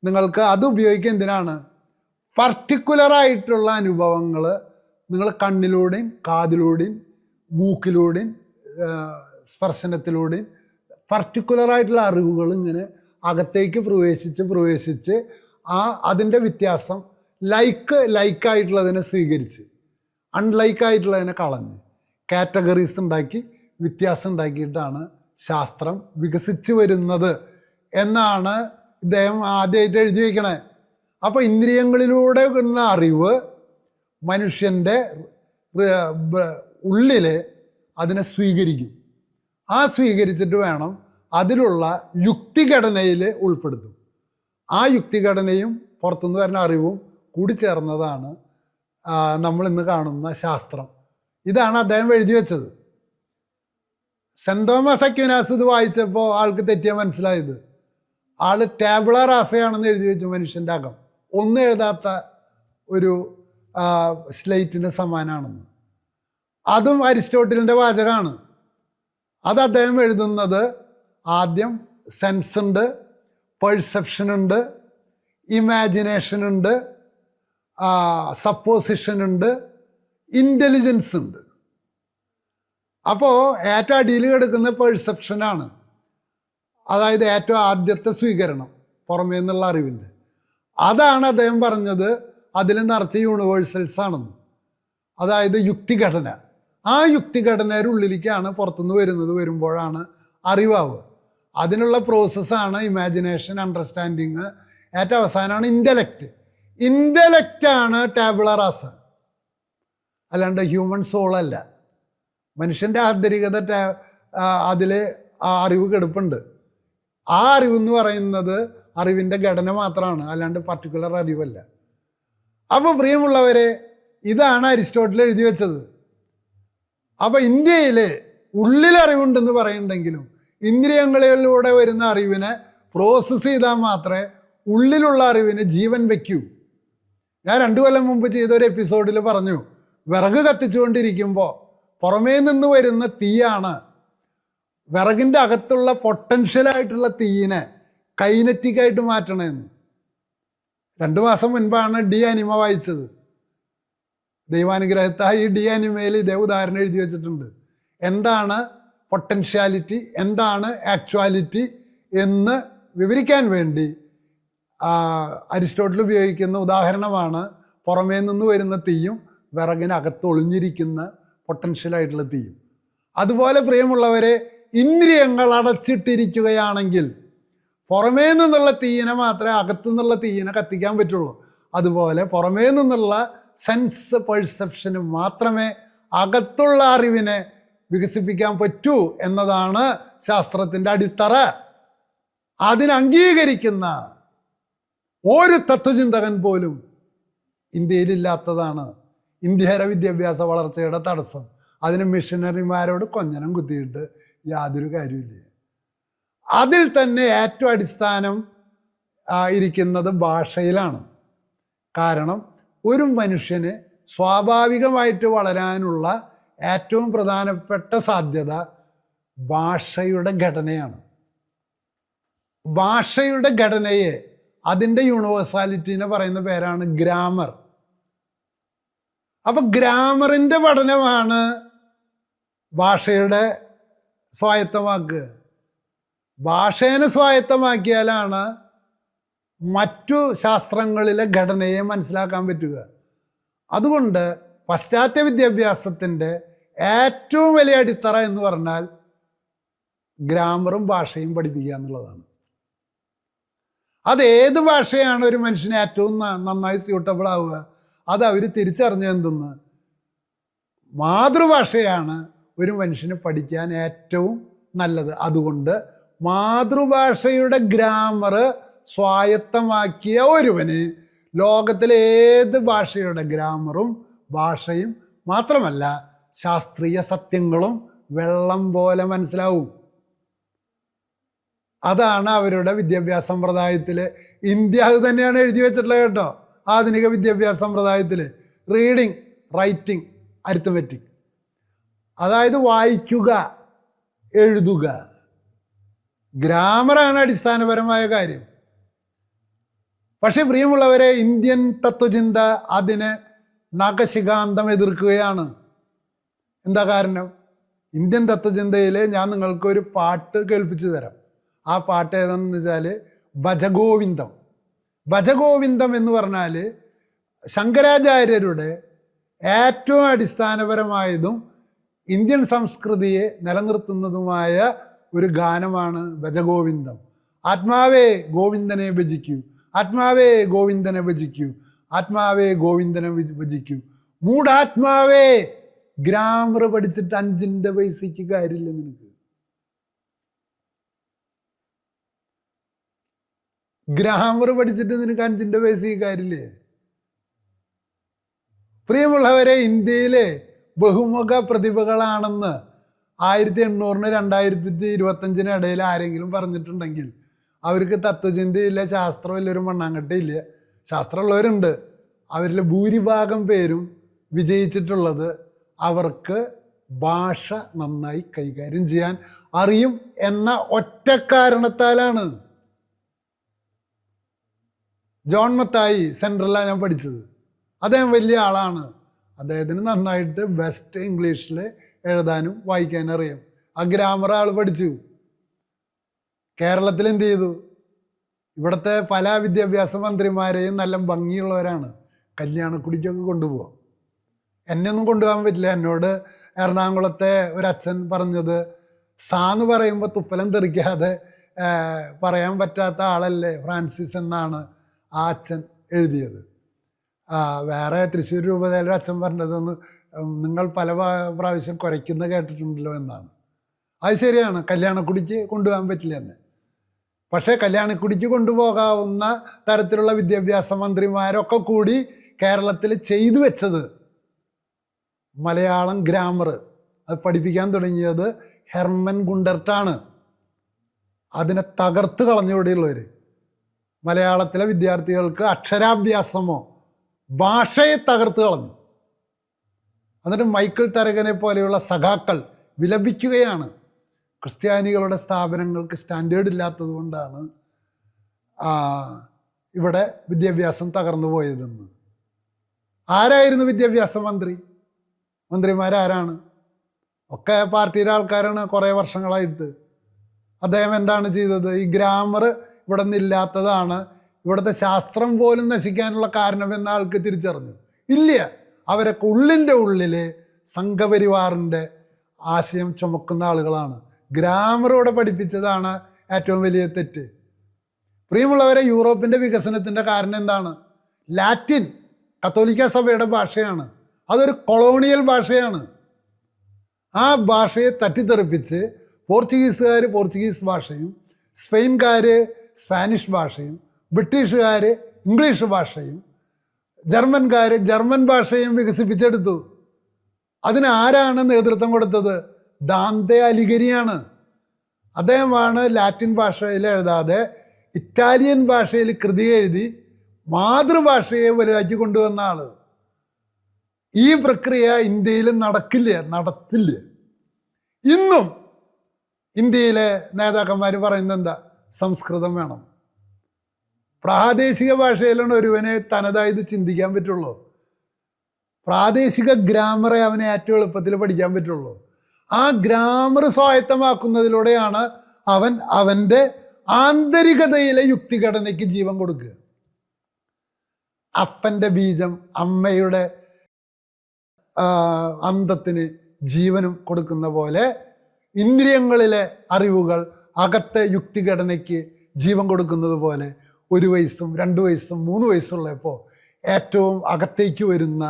നിങ്ങൾക്ക് അത് ഉപയോഗിക്കുക എന്തിനാണ്? പർട്ടിക്കുലറായിട്ടുള്ള അനുഭവങ്ങൾ നിങ്ങൾ കണ്ണിലൂടെയും കാതിലൂടെയും മൂക്കിലൂടെയും സ്പർശനത്തിലൂടെയും പർട്ടിക്കുലറായിട്ടുള്ള അറിവുകൾ ഇങ്ങനെ അകത്തേക്ക് പ്രവേശിച്ച് അതിൻ്റെ വ്യത്യാസം ലൈക്കായിട്ടുള്ളതിനെ സ്വീകരിച്ച് അൺലൈക്കായിട്ടുള്ളതിനെ കളഞ്ഞ് കാറ്റഗറീസ് ഉണ്ടാക്കി വ്യത്യാസം ഉണ്ടാക്കിയിട്ടാണ് ശാസ്ത്രം വികസിച്ച് വരുന്നത് എന്നാണ് ഇദ്ദേഹം ആദ്യമായിട്ട് എഴുതി വയ്ക്കണേ. അപ്പോൾ ഇന്ദ്രിയങ്ങളിലൂടെ കിട്ടുന്ന അറിവ് മനുഷ്യൻ്റെ ഉള്ളിൽ അതിനെ സ്വീകരിക്കും. ആ സ്വീകരിച്ചിട്ട് വേണം അതിലുള്ള യുക്തിഘടനയിൽ ഉൾപ്പെടുത്തും. ആ യുക്തിഘടനയും പുറത്തുനിന്ന് വരുന്ന അറിവും കൂടി ചേർന്നതാണ് നമ്മളിന്ന് കാണുന്ന ശാസ്ത്രം. ഇതാണ് അദ്ദേഹം എഴുതി വെച്ചത്. സെൻറ് തോമസ് അക്വിനാസ് ഇത് വായിച്ചപ്പോൾ ആൾക്ക് തെറ്റിയാൽ മനസ്സിലായത്. ആൾ ടാബുള റാസയാണെന്ന് എഴുതി വെച്ചു. മനുഷ്യൻ്റെ അകം ഒന്നും എഴുതാത്ത ഒരു സ്ലേറ്റിന് സമാനാണെന്ന്. അതും അരിസ്റ്റോട്ടിലിൻ്റെ വാചകമാണ്. അത് അദ്ദേഹം എഴുതുന്നത് ആദ്യം സെൻസ് ഉണ്ട്, പെർസെപ്ഷൻ ഉണ്ട്, ഇമാജിനേഷൻ ഉണ്ട്, സപ്പോസിഷൻ ഉണ്ട്, ഇൻ്റലിജൻസ് ഉണ്ട്. അപ്പോൾ ഏറ്റവും അടിയിൽ കിടക്കുന്ന പെർസെപ്ഷനാണ്. അതായത് ഏറ്റവും ആദ്യത്തെ സ്വീകരണം പുറമേ നിന്നുള്ള അറിവിൻ്റെ. അതാണ് അദ്ദേഹം പറഞ്ഞത് അതിൽ നിറച്ച യൂണിവേഴ്സൽസ് ആണെന്ന്. അതായത് യുക്തിഘടന. ആ യുക്തിഘടനയുടെ ഉള്ളിലേക്കാണ് പുറത്തുനിന്ന് വരുമ്പോഴാണ് അറിവാവുക. അതിനുള്ള പ്രോസസ്സാണ് ഇമാജിനേഷൻ, അണ്ടർസ്റ്റാൻഡിങ്. ഏറ്റവും അവസാനമാണ് ഇൻ്റലക്റ്റ്. ഇൻ്റലക്റ്റാണ് ടാബുള റാസ, അല്ലാണ്ട് ഹ്യൂമൻ സോളല്ല. മനുഷ്യൻ്റെ ആന്തരികത അതിൽ അറിവ് കിടപ്പുണ്ട്. ആ അറിവെന്ന് പറയുന്നത് അറിവിൻ്റെ ഘടന മാത്രമാണ്, അല്ലാണ്ട് പർട്ടിക്കുലർ അറിവല്ല. അപ്പോൾ പ്രിയമുള്ളവരെ, ഇതാണ് അരിസ്റ്റോട്ടിൽ എഴുതി വെച്ചത്. അപ്പോൾ ഇന്ത്യയിൽ ഉള്ളിലറിവുണ്ടെന്ന് പറയുന്നുണ്ടെങ്കിലും ഇന്ദ്രിയങ്ങളിലൂടെ വരുന്ന അറിവിനെ പ്രോസസ്സ് ചെയ്താൽ മാത്രമേ ഉള്ളിലുള്ള അറിവിന് ജീവൻ വയ്ക്കൂ. ഞാൻ 2 കൊല്ലം മുമ്പ് ചെയ്തൊരു എപ്പിസോഡിൽ പറഞ്ഞു, വിറക് കത്തിച്ചുകൊണ്ടിരിക്കുമ്പോൾ പുറമേ നിന്ന് വരുന്ന തീയാണ് വിറകിൻ്റെ അകത്തുള്ള പൊട്ടൻഷ്യലായിട്ടുള്ള തീയിനെ കൈനറ്റിക്കായിട്ട് മാറ്റണമെന്ന്. 2 മാസം മുൻപാണ് ഡി അനിമ വായിച്ചത്. ദൈവാനുഗ്രഹത്താൽ ഈ ഡി അനിമയിൽ ഇതേ ഉദാഹരണം എഴുതി വെച്ചിട്ടുണ്ട്. എന്താണ് പൊട്ടൻഷ്യാലിറ്റി, എന്താണ് ആക്ച്വാലിറ്റി എന്ന് വിവരിക്കാൻ വേണ്ടി അരിസ്റ്റോട്ടിൽ ഉപയോഗിക്കുന്ന ഉദാഹരണമാണ് പുറമേ നിന്ന് വരുന്ന തീയും വിറകിനകത്ത് ഒളിഞ്ഞിരിക്കുന്ന പൊട്ടൻഷ്യലായിട്ടുള്ള തീയും. അതുപോലെ പ്രിയമുള്ളവരെ, ഇന്ദ്രിയങ്ങൾ അടച്ചിട്ടിരിക്കുകയാണെങ്കിൽ പുറമേ നിന്നുള്ള തീയിനെ മാത്രമേ അകത്തു നിന്നുള്ള തീയിനെ കത്തിക്കാൻ പറ്റുള്ളൂ. അതുപോലെ പുറമേ നിന്നുള്ള സെൻസ് പെർസെപ്ഷന് മാത്രമേ അകത്തുള്ള അറിവിനെ വികസിപ്പിക്കാൻ പറ്റൂ എന്നതാണ് ശാസ്ത്രത്തിൻ്റെ അടിത്തറ. അതിനംഗീകരിക്കുന്ന ഒരു തത്വചിന്തകൻ പോലും ഇന്ത്യയിലില്ലാത്തതാണ് ഇന്ത്യയുടെ വിദ്യാഭ്യാസ വളർച്ചയുടെ തടസ്സം. അതിന് മിഷനറിമാരോട് കൊഞ്ഞനം കുത്തിയിട്ട് യാതൊരു കാര്യമില്ല. അതിൽ തന്നെ ഏറ്റവും അടിസ്ഥാനം ഇരിക്കുന്നത് ഭാഷയിലാണ്. കാരണം ഒരു മനുഷ്യന് സ്വാഭാവികമായിട്ട് വളരാനുള്ള ഏറ്റവും പ്രധാനപ്പെട്ട സാധ്യത ഭാഷയുടെ ഘടനയാണ്. ഭാഷയുടെ ഘടനയെ, അതിൻ്റെ യൂണിവേഴ്സാലിറ്റീനെ പറയുന്ന പേരാണ് ഗ്രാമർ. അപ്പം ഗ്രാമറിൻ്റെ പഠനമാണ് ഭാഷയുടെ സ്വായത്തമാക്കുക. ഭാഷേനെ സ്വായത്തമാക്കിയാലാണ് മറ്റു ശാസ്ത്രങ്ങളിലെ ഘടനയെ മനസ്സിലാക്കാൻ പറ്റുക. അതുകൊണ്ട് പാശ്ചാത്യ വിദ്യാഭ്യാസത്തിൻ്റെ ഏറ്റവും വലിയ അടിത്തറ എന്ന് പറഞ്ഞാൽ ഗ്രാമറും ഭാഷയും പഠിപ്പിക്കുക എന്നുള്ളതാണ്. അതേത് ഭാഷയാണ് ഒരു മനുഷ്യന് ഏറ്റവും നന്നായി സ്യൂട്ടബിൾ ആവുക, അത് അവർ തിരിച്ചറിഞ്ഞെന്തെന്ന് മാതൃഭാഷയാണ് ഒരു മനുഷ്യന് പഠിക്കാൻ ഏറ്റവും നല്ലത്. അതുകൊണ്ട് മാതൃഭാഷയുടെ ഗ്രാമർ സ്വായത്തമാക്കിയ ഒരുവന് ലോകത്തിലെ ഏത് ഭാഷയുടെ ഗ്രാമറും ഭാഷയും മാത്രമല്ല ശാസ്ത്രീയ സത്യങ്ങളും വെള്ളം പോലെ മനസ്സിലാവും. അതാണ് അവരുടെ വിദ്യാഭ്യാസ സമ്പ്രദായത്തിൽ. ഇന്ത്യ അത് തന്നെയാണ് എഴുതി വെച്ചിട്ടുള്ളത് കേട്ടോ. ആധുനിക വിദ്യാഭ്യാസ സമ്പ്രദായത്തിൽ റീഡിങ്, റൈറ്റിംഗ്, അരിത്തമെറ്റിക്, അതായത് വായിക്കുക, എഴുതുക. ഗ്രാമറാണ് അടിസ്ഥാനപരമായ കാര്യം. പക്ഷേ പ്രിയമുള്ളവരെ, ഇന്ത്യൻ തത്വചിന്ത അതിനെ നഖശിഖാന്തം എതിർക്കുകയാണ്. എന്താ കാരണം? ഇന്ത്യൻ തത്വചിന്തയിൽ ഞാൻ നിങ്ങൾക്കൊരു പാട്ട് കേൾപ്പിച്ചു തരാം. ആ പാട്ട് ഏതാണെന്ന് വെച്ചാൽ ഭജഗോവിന്ദം. ഭജഗോവിന്ദം എന്ന് പറഞ്ഞാൽ ശങ്കരാചാര്യരുടെ ഏറ്റവും അടിസ്ഥാനപരമായതും ഇന്ത്യൻ സംസ്കൃതിയെ നിലനിർത്തുന്നതുമായ ഒരു ഗാനമാണ് ഭജഗോവിന്ദം. ആത്മാവേ ഗോവിന്ദനെ ഭജിക്കൂ, ആത്മാവേ ഗോവിന്ദനെ ഭജിക്കൂ, ആത്മാവേ ഗോവിന്ദനെ ഭജിക്കൂ. മൂഢാത്മാവേ, ഗ്രാമർ പഠിച്ചിട്ട് 5 പൈസയ്ക്ക് കാര്യമില്ല നിനക്ക്. ഗ്രാമർ പഠിച്ചിട്ട് നിനക്ക് 5 പൈസയ്ക്ക് കാര്യമില്ലേ? പ്രിയമുള്ളവരെ, ഇന്ത്യയിലെ ബഹുമുഖ പ്രതിഭകളാണെന്ന് 1800-ന് 2025 ഇടയിൽ ആരെങ്കിലും പറഞ്ഞിട്ടുണ്ടെങ്കിൽ അവർക്ക് തത്വചിന്തയില്ല, ശാസ്ത്രമില്ല, ഒരു മണ്ണാങ്കട്ടയില്ല. ശാസ്ത്രമുള്ളവരുണ്ട്. അവരിൽ ഭൂരിഭാഗം പേരും വിജയിച്ചിട്ടുള്ളത് അവർക്ക് ഭാഷ നന്നായി കൈകാര്യം ചെയ്യാൻ അറിയും എന്ന ഒറ്റ കാരണത്താലാണ്. ജോൺ മത്തായി സെൻട്രലാണ് ഞാൻ പഠിച്ചത്. അദ്ദേഹം വലിയ ആളാണ്. അദ്ദേഹത്തിന് നന്നായിട്ട് ബെസ്റ്റ് ഇംഗ്ലീഷിൽ എഴുതാനും വായിക്കാനും അറിയാം. ആ ഗ്രാമർ ആൾ പഠിച്ചു. കേരളത്തിൽ എന്ത് ചെയ്തു? ഇവിടുത്തെ പല വിദ്യാഭ്യാസ മന്ത്രിമാരെയും നല്ല ഭംഗിയുള്ളവരാണ്. കല്യാണക്കുടിക്കൊക്കെ കൊണ്ടുപോകാം. എന്നെ ഒന്നും കൊണ്ടുപോകാൻ പറ്റില്ല. എന്നോട് എറണാകുളത്തെ ഒരച്ഛൻ പറഞ്ഞത്, സാന്ന് പറയുമ്പോൾ തുപ്പലം തെറിക്കാതെ പറയാൻ പറ്റാത്ത ആളല്ലേ ഫ്രാൻസിസ് എന്നാണ് ആ അച്ഛൻ എഴുതിയത്. വേറെ തൃശ്ശൂർ രൂപതയിലൊരു അച്ഛൻ പറഞ്ഞതൊന്ന്, നിങ്ങൾ പല പ്രാവശ്യം കുരയ്ക്കുന്ന കേട്ടിട്ടുണ്ടല്ലോ എന്നാണ്. അത് ശരിയാണ്, കല്യാണക്കുടിക്ക് കൊണ്ടുപോകാൻ പറ്റില്ല എന്നെ. പക്ഷേ കല്യാണക്കുടിക്ക് കൊണ്ടുപോകാവുന്ന തരത്തിലുള്ള വിദ്യാഭ്യാസ മന്ത്രിമാരൊക്കെ കൂടി കേരളത്തിൽ ചെയ്തു വെച്ചത് മലയാളം ഗ്രാമർ അത് പഠിപ്പിക്കാൻ തുടങ്ങിയത് ഹെർമൻ ഗുണ്ടർട്ടാണ്. അതിനെ തകർത്ത് കളഞ്ഞുകൂടിയുള്ളവർ. മലയാളത്തിലെ വിദ്യാർത്ഥികൾക്ക് അക്ഷരാഭ്യാസമോ ഭാഷയെ തകർത്ത് കളഞ്ഞു. എന്നിട്ട് മൈക്കിൾ തരകനെ പോലെയുള്ള സഖാക്കൾ വിലപിക്കുകയാണ്, ക്രിസ്ത്യാനികളുടെ സ്ഥാപനങ്ങൾക്ക് സ്റ്റാൻഡേർഡ് ഇല്ലാത്തത് കൊണ്ടാണ് ഇവിടെ വിദ്യാഭ്യാസം തകർന്നു പോയതെന്ന്. ആരായിരുന്നു വിദ്യാഭ്യാസ മന്ത്രിമാരാരാണ്? ഒക്കെ പാർട്ടിയുടെ ആൾക്കാരാണ് കുറേ വർഷങ്ങളായിട്ട്. അദ്ദേഹം എന്താണ് ചെയ്തത്? ഈ ഗ്രാമർ ഇവിടെ നിന്നില്ലാത്തതാണ് ഇവിടുത്തെ ശാസ്ത്രം പോലും നശിക്കാനുള്ള കാരണമെന്ന ആൾക്ക് തിരിച്ചറിഞ്ഞു. ഇല്ല, അവരൊക്കെ ഉള്ളിൻ്റെ ഉള്ളിൽ സംഘപരിവാറിൻ്റെ ആശയം ചുമക്കുന്ന ആളുകളാണ്. ഗ്രാമറോടെ പഠിപ്പിച്ചതാണ് ഏറ്റവും വലിയ തെറ്റ്. പ്രിയമുള്ളവരെ, യൂറോപ്പിൻ്റെ വികസനത്തിൻ്റെ കാരണം എന്താണ്? ലാറ്റിൻ കത്തോലിക്ക സഭയുടെ ഭാഷയാണ്. അതൊരു കൊളോണിയൽ ഭാഷയാണ്. ആ ഭാഷയെ തട്ടിത്തെറിപ്പിച്ച് പോർച്ചുഗീസുകാർ പോർച്ചുഗീസ് ഭാഷയും, സ്പെയിൻകാർ സ്പാനിഷ് ഭാഷയും, ബ്രിട്ടീഷുകാർ ഇംഗ്ലീഷ് ഭാഷയും, ജർമ്മൻകാർ ജർമ്മൻ ഭാഷയും വികസിപ്പിച്ചെടുത്തു. അതിനാരാണ് നേതൃത്വം കൊടുത്തത്? ദാന്തെ അലിഗരിയാണ്. അദ്ദേഹമാണ് ലാറ്റിൻ ഭാഷയിൽ എഴുതാതെ ഇറ്റാലിയൻ ഭാഷയിൽ കൃതി എഴുതി മാതൃഭാഷയെ വലുതാക്കി കൊണ്ടുവന്ന ആള്. ഈ പ്രക്രിയ ഇന്ത്യയിൽ നടത്തില്ല. ഇന്നും ഇന്ത്യയിലെ നേതാക്കന്മാർ പറയുന്നത് എന്താ? സംസ്കൃതം വേണം. പ്രാദേശിക ഭാഷയിലാണ് ഒരുവനെ തനതായത് ചിന്തിക്കാൻ പറ്റുള്ളൂ. പ്രാദേശിക ഗ്രാമറെ അവനെ ഏറ്റവും എളുപ്പത്തിൽ പഠിക്കാൻ പറ്റുള്ളൂ. ആ ഗ്രാമർ സ്വായത്തമാക്കുന്നതിലൂടെയാണ് അവൻ അവൻ്റെ ആന്തരികതയിലെ യുക്തിഘടനയ്ക്ക് ജീവൻ കൊടുക്കുക. അപ്പൻ്റെ ബീജം അമ്മയുടെ അന്തത്തിന് ജീവനും കൊടുക്കുന്ന പോലെ ഇന്ദ്രിയങ്ങളിലെ അറിവുകൾ അകത്തെ യുക്തിഘടനയ്ക്ക് ജീവൻ കൊടുക്കുന്നത് പോലെ 1 വയസ്സും 2 വയസ്സും 3 വയസ്സുള്ളപ്പോൾ ഏറ്റവും അകത്തേക്ക് വരുന്ന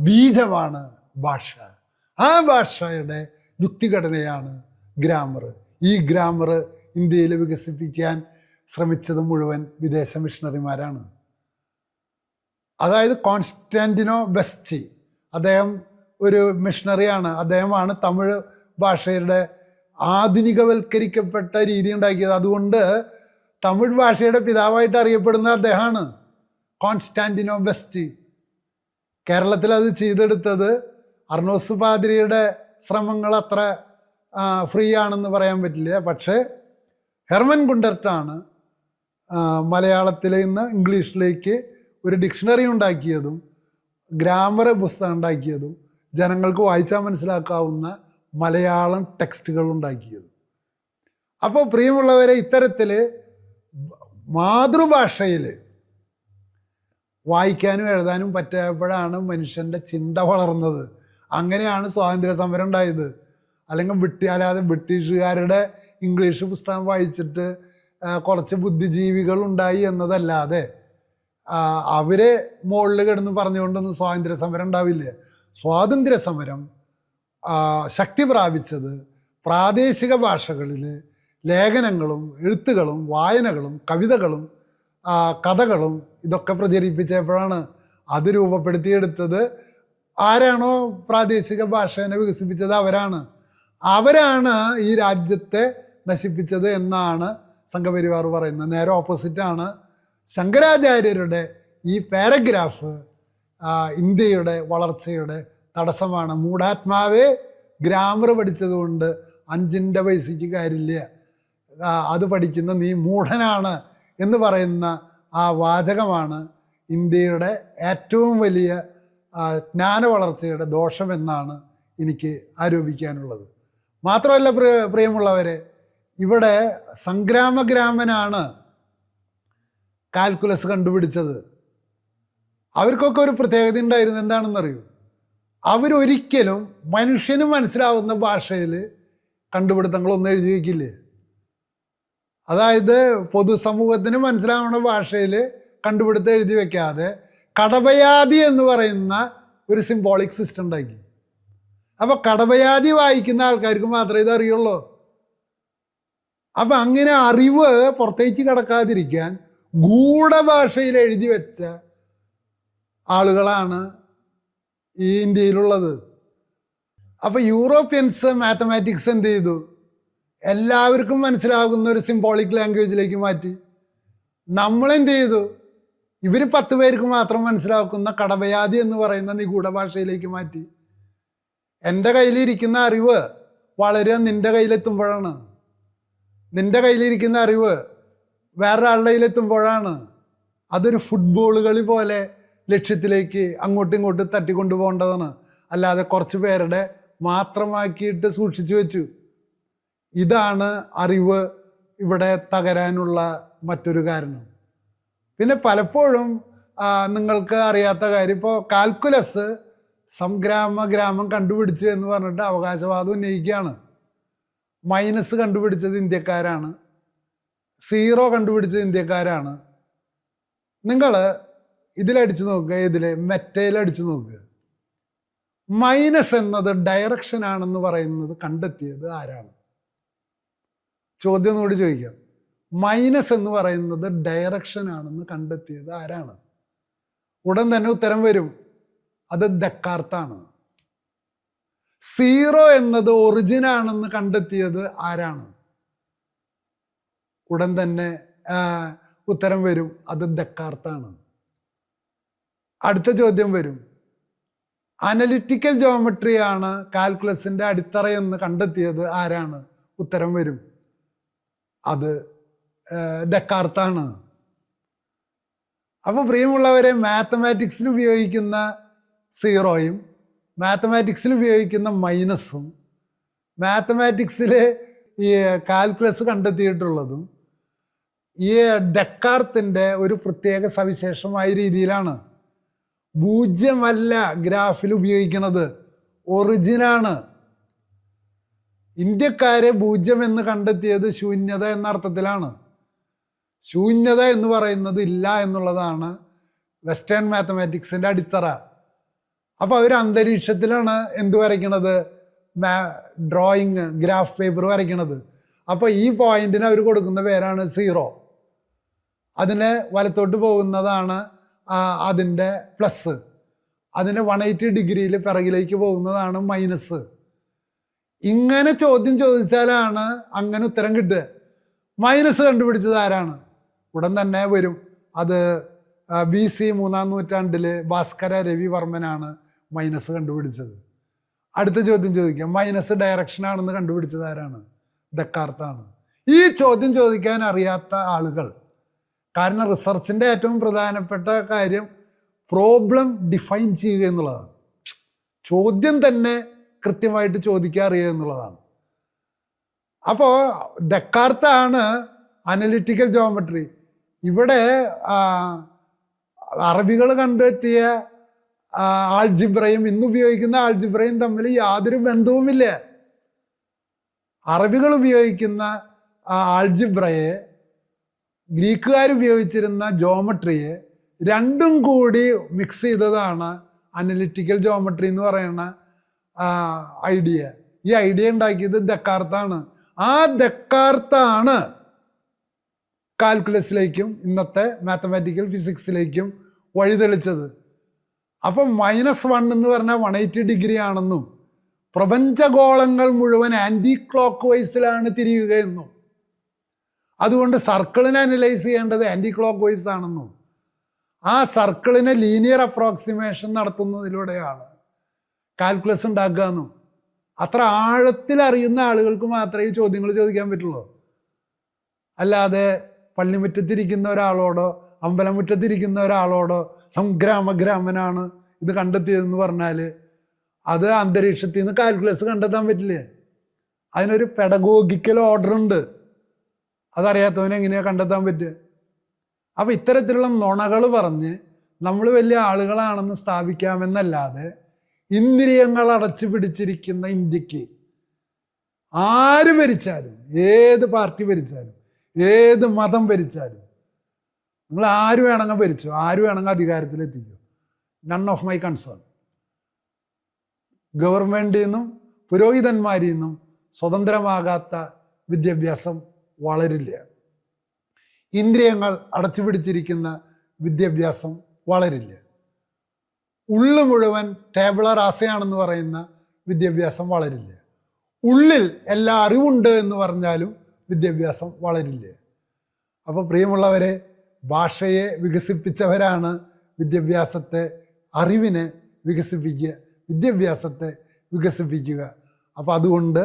ബീജമാണ് ഭാഷ. ആ ഭാഷയുടെ യുക്തിഘടനയാണ് ഗ്രാമർ. ഈ ഗ്രാമർ ഇന്ത്യയിൽ വികസിപ്പിക്കാൻ ശ്രമിച്ചത് മുഴുവൻ വിദേശ മിഷണറിമാരാണ്. അതായത് കോൺസ്റ്റാന്റിനോ ബെസ്റ്റി, അദ്ദേഹം ഒരു മിഷണറിയാണ്. അദ്ദേഹമാണ് തമിഴ് ഭാഷയുടെ ആധുനികവൽക്കരിക്കപ്പെട്ട രീതി ഉണ്ടാക്കിയത്. അതുകൊണ്ട് തമിഴ് ഭാഷയുടെ പിതാവായിട്ട് അറിയപ്പെടുന്ന അദ്ദേഹമാണ് കോൺസ്റ്റാന്റിനോ ബെസ്റ്റി. കേരളത്തിൽ അത് ചെയ്തെടുത്തത് അർണോസ് പാദ്രിയുടെ ശ്രമങ്ങൾ അത്ര ഫ്രീ ആണെന്ന് പറയാൻ പറ്റില്ല. പക്ഷേ ഹെർമൻ ഗുണ്ടർട്ടാണ് മലയാളത്തിൽ നിന്ന് ഇംഗ്ലീഷിലേക്ക് ഒരു ഡിക്ഷണറി ഉണ്ടാക്കിയതും ഗ്രാമർ പുസ്തകം ഉണ്ടാക്കിയതും ജനങ്ങൾക്ക് വായിച്ചാൽ മനസ്സിലാക്കാവുന്ന മലയാളം ടെക്സ്റ്റുകൾ ഉണ്ടാക്കിയതും. അപ്പോൾ പ്രിയമുള്ളവരെ, ഇത്തരത്തിൽ മാതൃഭാഷയിൽ വായിക്കാനും എഴുതാനും പറ്റിയപ്പോഴാണ് മനുഷ്യൻ്റെ ചിന്ത വളർന്നത്. അങ്ങനെയാണ് സ്വാതന്ത്ര്യ സമരം ഉണ്ടായത്. അല്ലെങ്കിൽ അല്ലാതെ ബ്രിട്ടീഷുകാരുടെ ഇംഗ്ലീഷ് പുസ്തകം വായിച്ചിട്ട് കുറച്ച് ബുദ്ധിജീവികൾ ഉണ്ടായി എന്നതല്ലാതെ അവരെ മുകളിൽ കിടന്ന് പറഞ്ഞുകൊണ്ടൊന്നും സ്വാതന്ത്ര്യ സമരം ഉണ്ടാവില്ല. സ്വാതന്ത്ര്യ സമരം ശക്തി പ്രാപിച്ചത് പ്രാദേശിക ഭാഷകളിൽ ലേഖനങ്ങളും എഴുത്തുകളും വായനകളും കവിതകളും കഥകളും ഇതൊക്കെ പ്രചരിപ്പിച്ചപ്പോഴാണ്. അത് രൂപപ്പെടുത്തിയെടുത്തത് ആരാണോ പ്രാദേശിക ഭാഷേനെ വികസിപ്പിച്ചത് അവരാണ് ഈ രാജ്യത്തെ നശിപ്പിച്ചത് എന്നാണ് സംഘപരിവാർ പറയുന്നത്. നേരെ ഓപ്പോസിറ്റാണ്. ശങ്കരാചാര്യരുടെ ഈ പാരഗ്രാഫ് ഇന്ത്യയുടെ വളർച്ചയുടെ തടസ്സമാണ്. മൂഢാത്മാവേ, ഗ്രാമർ പഠിച്ചതുകൊണ്ട് 5 പൈസയ്ക്ക് കാര്യമില്ല, അത് പഠിക്കുന്ന നീ മൂഢനാണ് എന്ന് പറയുന്ന ആ വാചകമാണ് ഇന്ത്യയുടെ ഏറ്റവും വലിയ ജ്ഞാന വളർച്ചയുടെ ദോഷമെന്നാണ് എനിക്ക് ആരോപിക്കാനുള്ളത്. മാത്രമല്ല പ്രിയമുള്ളവരെ, ഇവിടെ സംഗ്രാമഗ്രാമനാണ് കാൽക്കുലസ് കണ്ടുപിടിച്ചത്. അവർക്കൊക്കെ ഒരു പ്രത്യേകത ഉണ്ടായിരുന്നു. എന്താണെന്നറിയൂ? അവരൊരിക്കലും മനുഷ്യന് മനസ്സിലാവുന്ന ഭാഷയിൽ കണ്ടുപിടുത്തങ്ങളൊന്നും എഴുതി വയ്ക്കില്ലേ. അതായത് പൊതുസമൂഹത്തിന് മനസ്സിലാവുന്ന ഭാഷയിൽ കണ്ടുപിടുത്തം എഴുതി വയ്ക്കാതെ കടബയാതി എന്ന് പറയുന്ന ഒരു സിംബോളിക് സിസ്റ്റം ഉണ്ടാക്കി. അപ്പോൾ കടബയാതി വായിക്കുന്ന ആൾക്കാർക്ക് മാത്രമേ ഇത് അറിയുള്ളൂ. അപ്പം അങ്ങനെ അറിവ് പുറത്തേക്ക് കടക്കാതിരിക്കാൻ ഗൂഢഭാഷയിൽ എഴുതി വെച്ച ആളുകളാണ് ഈ ഇന്ത്യയിലുള്ളത്. അപ്പോൾ യൂറോപ്യൻസ് മാത്തമാറ്റിക്സ് എന്ത് ചെയ്തു? എല്ലാവർക്കും മനസ്സിലാകുന്ന ഒരു സിംബോളിക് ലാംഗ്വേജിലേക്ക് മാറ്റി. നമ്മളെന്ത് ചെയ്തു? ഇവർ 10 പേർക്ക് മാത്രം മനസ്സിലാക്കുന്ന കടബയാതി എന്ന് പറയുന്ന നിഗൂഢ ഭാഷയിലേക്ക് മാറ്റി. എൻ്റെ കയ്യിലിരിക്കുന്ന അറിവ് വളരെ നിൻ്റെ കയ്യിലെത്തുമ്പോഴാണ്. നിൻ്റെ കയ്യിലിരിക്കുന്ന അറിവ് വേറൊരാളുടെ കയ്യിലെത്തുമ്പോഴാണ്. അതൊരു ഫുട്ബോൾ കളി പോലെ ലക്ഷ്യത്തിലേക്ക് അങ്ങോട്ടും ഇങ്ങോട്ടും തട്ടിക്കൊണ്ടുപോകേണ്ടതാണ്. അല്ലാതെ കുറച്ച് പേരുടെ മാത്രമാക്കിയിട്ട് സൂക്ഷിച്ചു വെച്ചു. ഇതാണ് അറിവ് ഇവിടെ തകരാനുള്ള മറ്റൊരു കാരണം. പിന്നെ പലപ്പോഴും നിങ്ങൾക്ക് അറിയാത്ത കാര്യം, ഇപ്പോൾ കാൽക്കുലസ് സംഗ്രാമം കണ്ടുപിടിച്ചു എന്ന് പറഞ്ഞിട്ട് അവകാശവാദം ഉന്നയിക്കുകയാണ്. മൈനസ് കണ്ടുപിടിച്ചത് ഇന്ത്യക്കാരാണ്, 0 കണ്ടുപിടിച്ചത് ഇന്ത്യക്കാരാണ്. നിങ്ങൾ ഇതിലടിച്ചു നോക്കുക, മെറ്റയിലടിച്ചു നോക്കുക. മൈനസ് എന്നത് ഡയറക്ഷൻ ആണെന്ന് പറയുന്നത് കണ്ടെത്തിയത് ആരാണ്? ചോദ്യം കൂടി ചോദിക്കാം. മൈനസ് എന്ന് പറയുന്നത് ഡയറക്ഷൻ ആണെന്ന് കണ്ടെത്തിയത് ആരാണ്? ഉടൻ തന്നെ ഉത്തരം വരും, അത് ദക്കാർത്താണ്. 0 എന്നത് ഒറിജിൻ ആണെന്ന് കണ്ടെത്തിയത് ആരാണ്? ഉടൻ തന്നെ ഉത്തരം വരും, അത് ദക്കാർത്താണ്. അടുത്ത ചോദ്യം വരും, അനലിറ്റിക്കൽ ജോമെട്രിയാണ് കാൽക്കുലസിൻ്റെ അടിത്തറയെന്ന് കണ്ടെത്തിയത് ആരാണ്? ഉത്തരം വരും, അത് ദക്കാർത്താണ്. അപ്പോൾ പ്രിയമുള്ളവരെ, മാത്തമാറ്റിക്സിൽ ഉപയോഗിക്കുന്ന 0യും മാത്തമാറ്റിക്സിൽ ഉപയോഗിക്കുന്ന മൈനസും മാത്തമാറ്റിക്സിൽ ഈ കാൽക്കുലസ് കണ്ടെത്തിയിട്ടുള്ളതും ഈ ദക്കാർത്തിൻ്റെ ഒരു പ്രത്യേക സവിശേഷമായ രീതിയിലാണ്. പൂജ്യമല്ല ഗ്രാഫിൽ ഉപയോഗിക്കുന്നത്, ഒറിജിനാണ്. ഇന്ത്യക്കാരെ 0 എന്ന് കണ്ടെത്തിയത് ശൂന്യത എന്ന അർത്ഥത്തിലാണ്. ശൂന്യത എന്ന് പറയുന്നത് ഇല്ല എന്നുള്ളതാണ് വെസ്റ്റേൺ മാത്തമാറ്റിക്സിൻ്റെ അടിത്തറ. അപ്പോൾ അവർ അന്തരീക്ഷത്തിലാണ് എന്ത് വരയ്ക്കണത്? ഡ്രോയിങ്, ഗ്രാഫ് പേപ്പർ വരയ്ക്കണത്. അപ്പോൾ ഈ പോയിന്റിന് അവർ കൊടുക്കുന്ന പേരാണ് 0. അതിന് വലത്തോട്ട് പോകുന്നതാണ് അതിൻ്റെ പ്ലസ്. അതിന് 180 ഡിഗ്രിയിൽ പിറകിലേക്ക് പോകുന്നതാണ് മൈനസ്. ഇങ്ങനെ ചോദ്യം ചോദിച്ചാലാണ് അങ്ങനെ ഉത്തരം കിട്ടുക. മൈനസ് കണ്ടുപിടിച്ചത് ആരാണ്? ഉടൻ തന്നെ വരും, അത് BC 3-ാം നൂറ്റാണ്ടിൽ ഭാസ്കര രവിവർമ്മനാണ് മൈനസ് കണ്ടുപിടിച്ചത്. അടുത്ത ചോദ്യം ചോദിക്കാം, മൈനസ് ഡയറക്ഷനാണെന്ന് കണ്ടുപിടിച്ചത് ആരാണ്? ദക്കാർത്താണ്. ഈ ചോദ്യം ചോദിക്കാൻ അറിയാത്ത ആളുകൾ, കാരണം റിസർച്ചിൻ്റെ ഏറ്റവും പ്രധാനപ്പെട്ട കാര്യം പ്രോബ്ലം ഡിഫൈൻ ചെയ്യുക എന്നുള്ളതാണ്. ചോദ്യം തന്നെ കൃത്യമായിട്ട് ചോദിക്കാൻ അറിയുക എന്നുള്ളതാണ്. അപ്പോൾ ദക്കാർത്താണ് അനലിറ്റിക്കൽ ജോമെട്രി. ഇവിടെ അറബികൾ കണ്ടെത്തിയ ആൾജിബ്രയും ഇന്ന് ഉപയോഗിക്കുന്ന ആൾജിബ്രയും തമ്മിൽ യാതൊരു ബന്ധവുമില്ല. അറബികൾ ഉപയോഗിക്കുന്ന ആൾജിബ്രയെ ഗ്രീക്കുകാർ ഉപയോഗിച്ചിരുന്ന ജോമെട്രിയെ രണ്ടും കൂടി മിക്സ് ചെയ്തതാണ് അനലിറ്റിക്കൽ ജോമെട്രി എന്ന് പറയുന്ന ഐഡിയ. ഈ ഐഡിയ ഉണ്ടാക്കിയത് ദെക്കാർത്താണ്. ആ ദെക്കാർത്താണ് കാൽക്കുലസിലേക്കും ഇന്നത്തെ മാത്തമാറ്റിക്കൽ ഫിസിക്സിലേക്കും വഴിതെളിച്ചത്. അപ്പം -1 എന്ന് പറഞ്ഞാൽ 180 ഡിഗ്രി ആണെന്നും പ്രപഞ്ചഗോളങ്ങൾ മുഴുവൻ ആൻറ്റി ക്ലോക്ക് വൈസിലാണ് തിരിയുകയെന്നും അതുകൊണ്ട് സർക്കിളിനെ അനലൈസ് ചെയ്യേണ്ടത് ആൻറ്റി ക്ലോക്ക് വൈസ് ആണെന്നും ആ സർക്കിളിനെ ലീനിയർ അപ്രോക്സിമേഷൻ നടത്തുന്നതിലൂടെയാണ് കാൽക്കുലസ് ഉണ്ടാക്കുക എന്നും അത്ര ആഴത്തിൽ അറിയുന്ന ആളുകൾക്ക് മാത്രമേ ഈ ചോദ്യങ്ങൾ ചോദിക്കാൻ പറ്റുള്ളൂ. അല്ലാതെ പള്ളിമുറ്റത്തിരിക്കുന്ന ഒരാളോടോ അമ്പലമുറ്റത്തിരിക്കുന്ന ഒരാളോടോ സംഗ്രാമഗ്രാമനാണ് ഇത് കണ്ടെത്തിയതെന്ന് പറഞ്ഞാൽ അത് അന്തരീക്ഷത്തിൽ നിന്ന് കാൽക്കുലസ് കണ്ടെത്താൻ പറ്റില്ലേ? അതിനൊരു പെഡഗോഗിക്കൽ ഓർഡർ ഉണ്ട്. അതറിയാത്തവനെ എങ്ങനെയാണ് കണ്ടെത്താൻ പറ്റുക? അപ്പോൾ ഇത്തരത്തിലുള്ള നുണകൾ പറഞ്ഞ് നമ്മൾ വലിയ ആളുകളാണെന്ന് സ്ഥാപിക്കാമെന്നല്ലാതെ ഇന്ദ്രിയങ്ങൾ അടച്ചു പിടിച്ചിരിക്കുന്ന ഇന്ത്യക്ക് ആര് ഭരിച്ചാലും, ഏത് പാർട്ടി ഭരിച്ചാലും, ഏത് മതം ഭരിച്ചാലും, നിങ്ങൾ ആര് വേണമെങ്കിൽ ഭരിച്ചു, ആര് വേണമെങ്കിൽ അധികാരത്തിലെത്തിക്കൂ, നൺ ഓഫ് മൈ കൺസേൺ. ഗവൺമെൻറ്റിൽ നിന്നും പുരോഹിതന്മാരിൽ നിന്നും സ്വതന്ത്രമാകാത്ത വിദ്യാഭ്യാസം വളരില്ല. ഇന്ദ്രിയങ്ങൾ അടച്ചു പിടിച്ചിരിക്കുന്ന വിദ്യാഭ്യാസം വളരില്ല. ഉള്ളു മുഴുവൻ ടേബിള റാസയാണെന്ന് പറയുന്ന വിദ്യാഭ്യാസം വളരില്ല. ഉള്ളിൽ എല്ലാ അറിവുണ്ട് എന്ന് പറഞ്ഞാലും വിദ്യാഭ്യാസം വളരില്ല. അപ്പോൾ പ്രിയമുള്ളവരെ, ഭാഷയെ വികസിപ്പിച്ചവരാണ് വിദ്യാഭ്യാസത്തെ, അറിവിനെ വികസിപ്പിക്കുക, വിദ്യാഭ്യാസത്തെ വികസിപ്പിക്കുക. അപ്പോൾ അതുകൊണ്ട്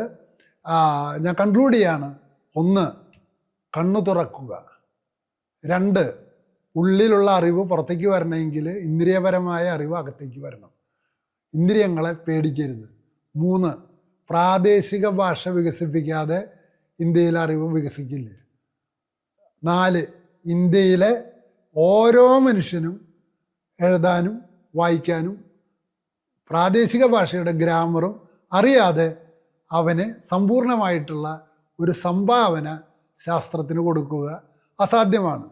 ഞാൻ കൺക്ലൂഡ് ചെയ്യാണ്. 1, കണ്ണു തുറക്കുക. 2, ഉള്ളിലുള്ള അറിവ് പുറത്തേക്ക് വരണമെങ്കിൽ ഇന്ദ്രിയപരമായ അറിവ് അകത്തേക്ക് വരണം. ഇന്ദ്രിയങ്ങളെ പേടിക്കരുത്. 3, പ്രാദേശിക ഭാഷ വികസിപ്പിക്കാതെ ഇന്ത്യയിലെ അറിവ് വികസിക്കില്ല. 4, ഇന്ത്യയിലെ ഓരോ മനുഷ്യനും എഴുതാനും വായിക്കാനും പ്രാദേശിക ഭാഷയുടെ ഗ്രാമറും അറിയാതെ അവന് സമ്പൂർണമായിട്ടുള്ള ഒരു സംഭാവന ശാസ്ത്രത്തിന് കൊടുക്കുക അസാധ്യമാണ്.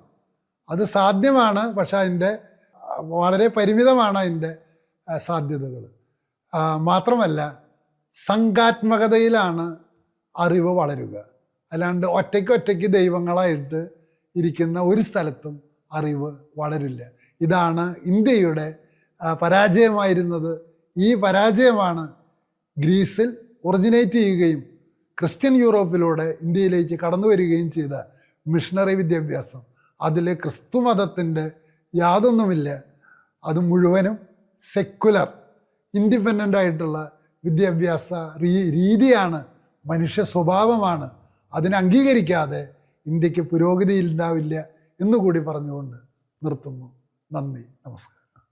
അത് സാധ്യമാണ്, പക്ഷെ അതിൻ്റെ വളരെ പരിമിതമാണ് അതിൻ്റെ സാധ്യതകൾ. മാത്രമല്ല, സംഘാത്മകതയിലാണ് അറിവ് വളരുക. അല്ലാണ്ട് ഒറ്റയ്ക്ക് ദൈവങ്ങളായിട്ട് ഇരിക്കുന്ന ഒരു സ്ഥലത്തും അറിവ് വളരില്ല. ഇതാണ് ഇന്ത്യയുടെ പരാജയമായിരുന്നത്. ഈ പരാജയമാണ് ഗ്രീസിൽ ഒറിജിനേറ്റ് ചെയ്യുകയും ക്രിസ്ത്യൻ യൂറോപ്പിലൂടെ ഇന്ത്യയിലേക്ക് കടന്നു വരികയും ചെയ്ത മിഷണറി വിദ്യാഭ്യാസം. അതിൽ ക്രിസ്തുമതത്തിൻ്റെ യാതൊന്നുമില്ല. അത് മുഴുവനും സെക്കുലർ ഇൻഡിപെൻഡൻ്റ് ആയിട്ടുള്ള വിദ്യാഭ്യാസ രീതിയാണ്, മനുഷ്യ സ്വഭാവമാണ്. അതിനെ അംഗീകരിക്കാതെ ഇന്ത്യക്ക് പുരോഗതിയിലുണ്ടാവില്ല എന്നുകൂടി പറഞ്ഞുകൊണ്ട് നിർത്തുന്നു. നന്ദി, നമസ്കാരം.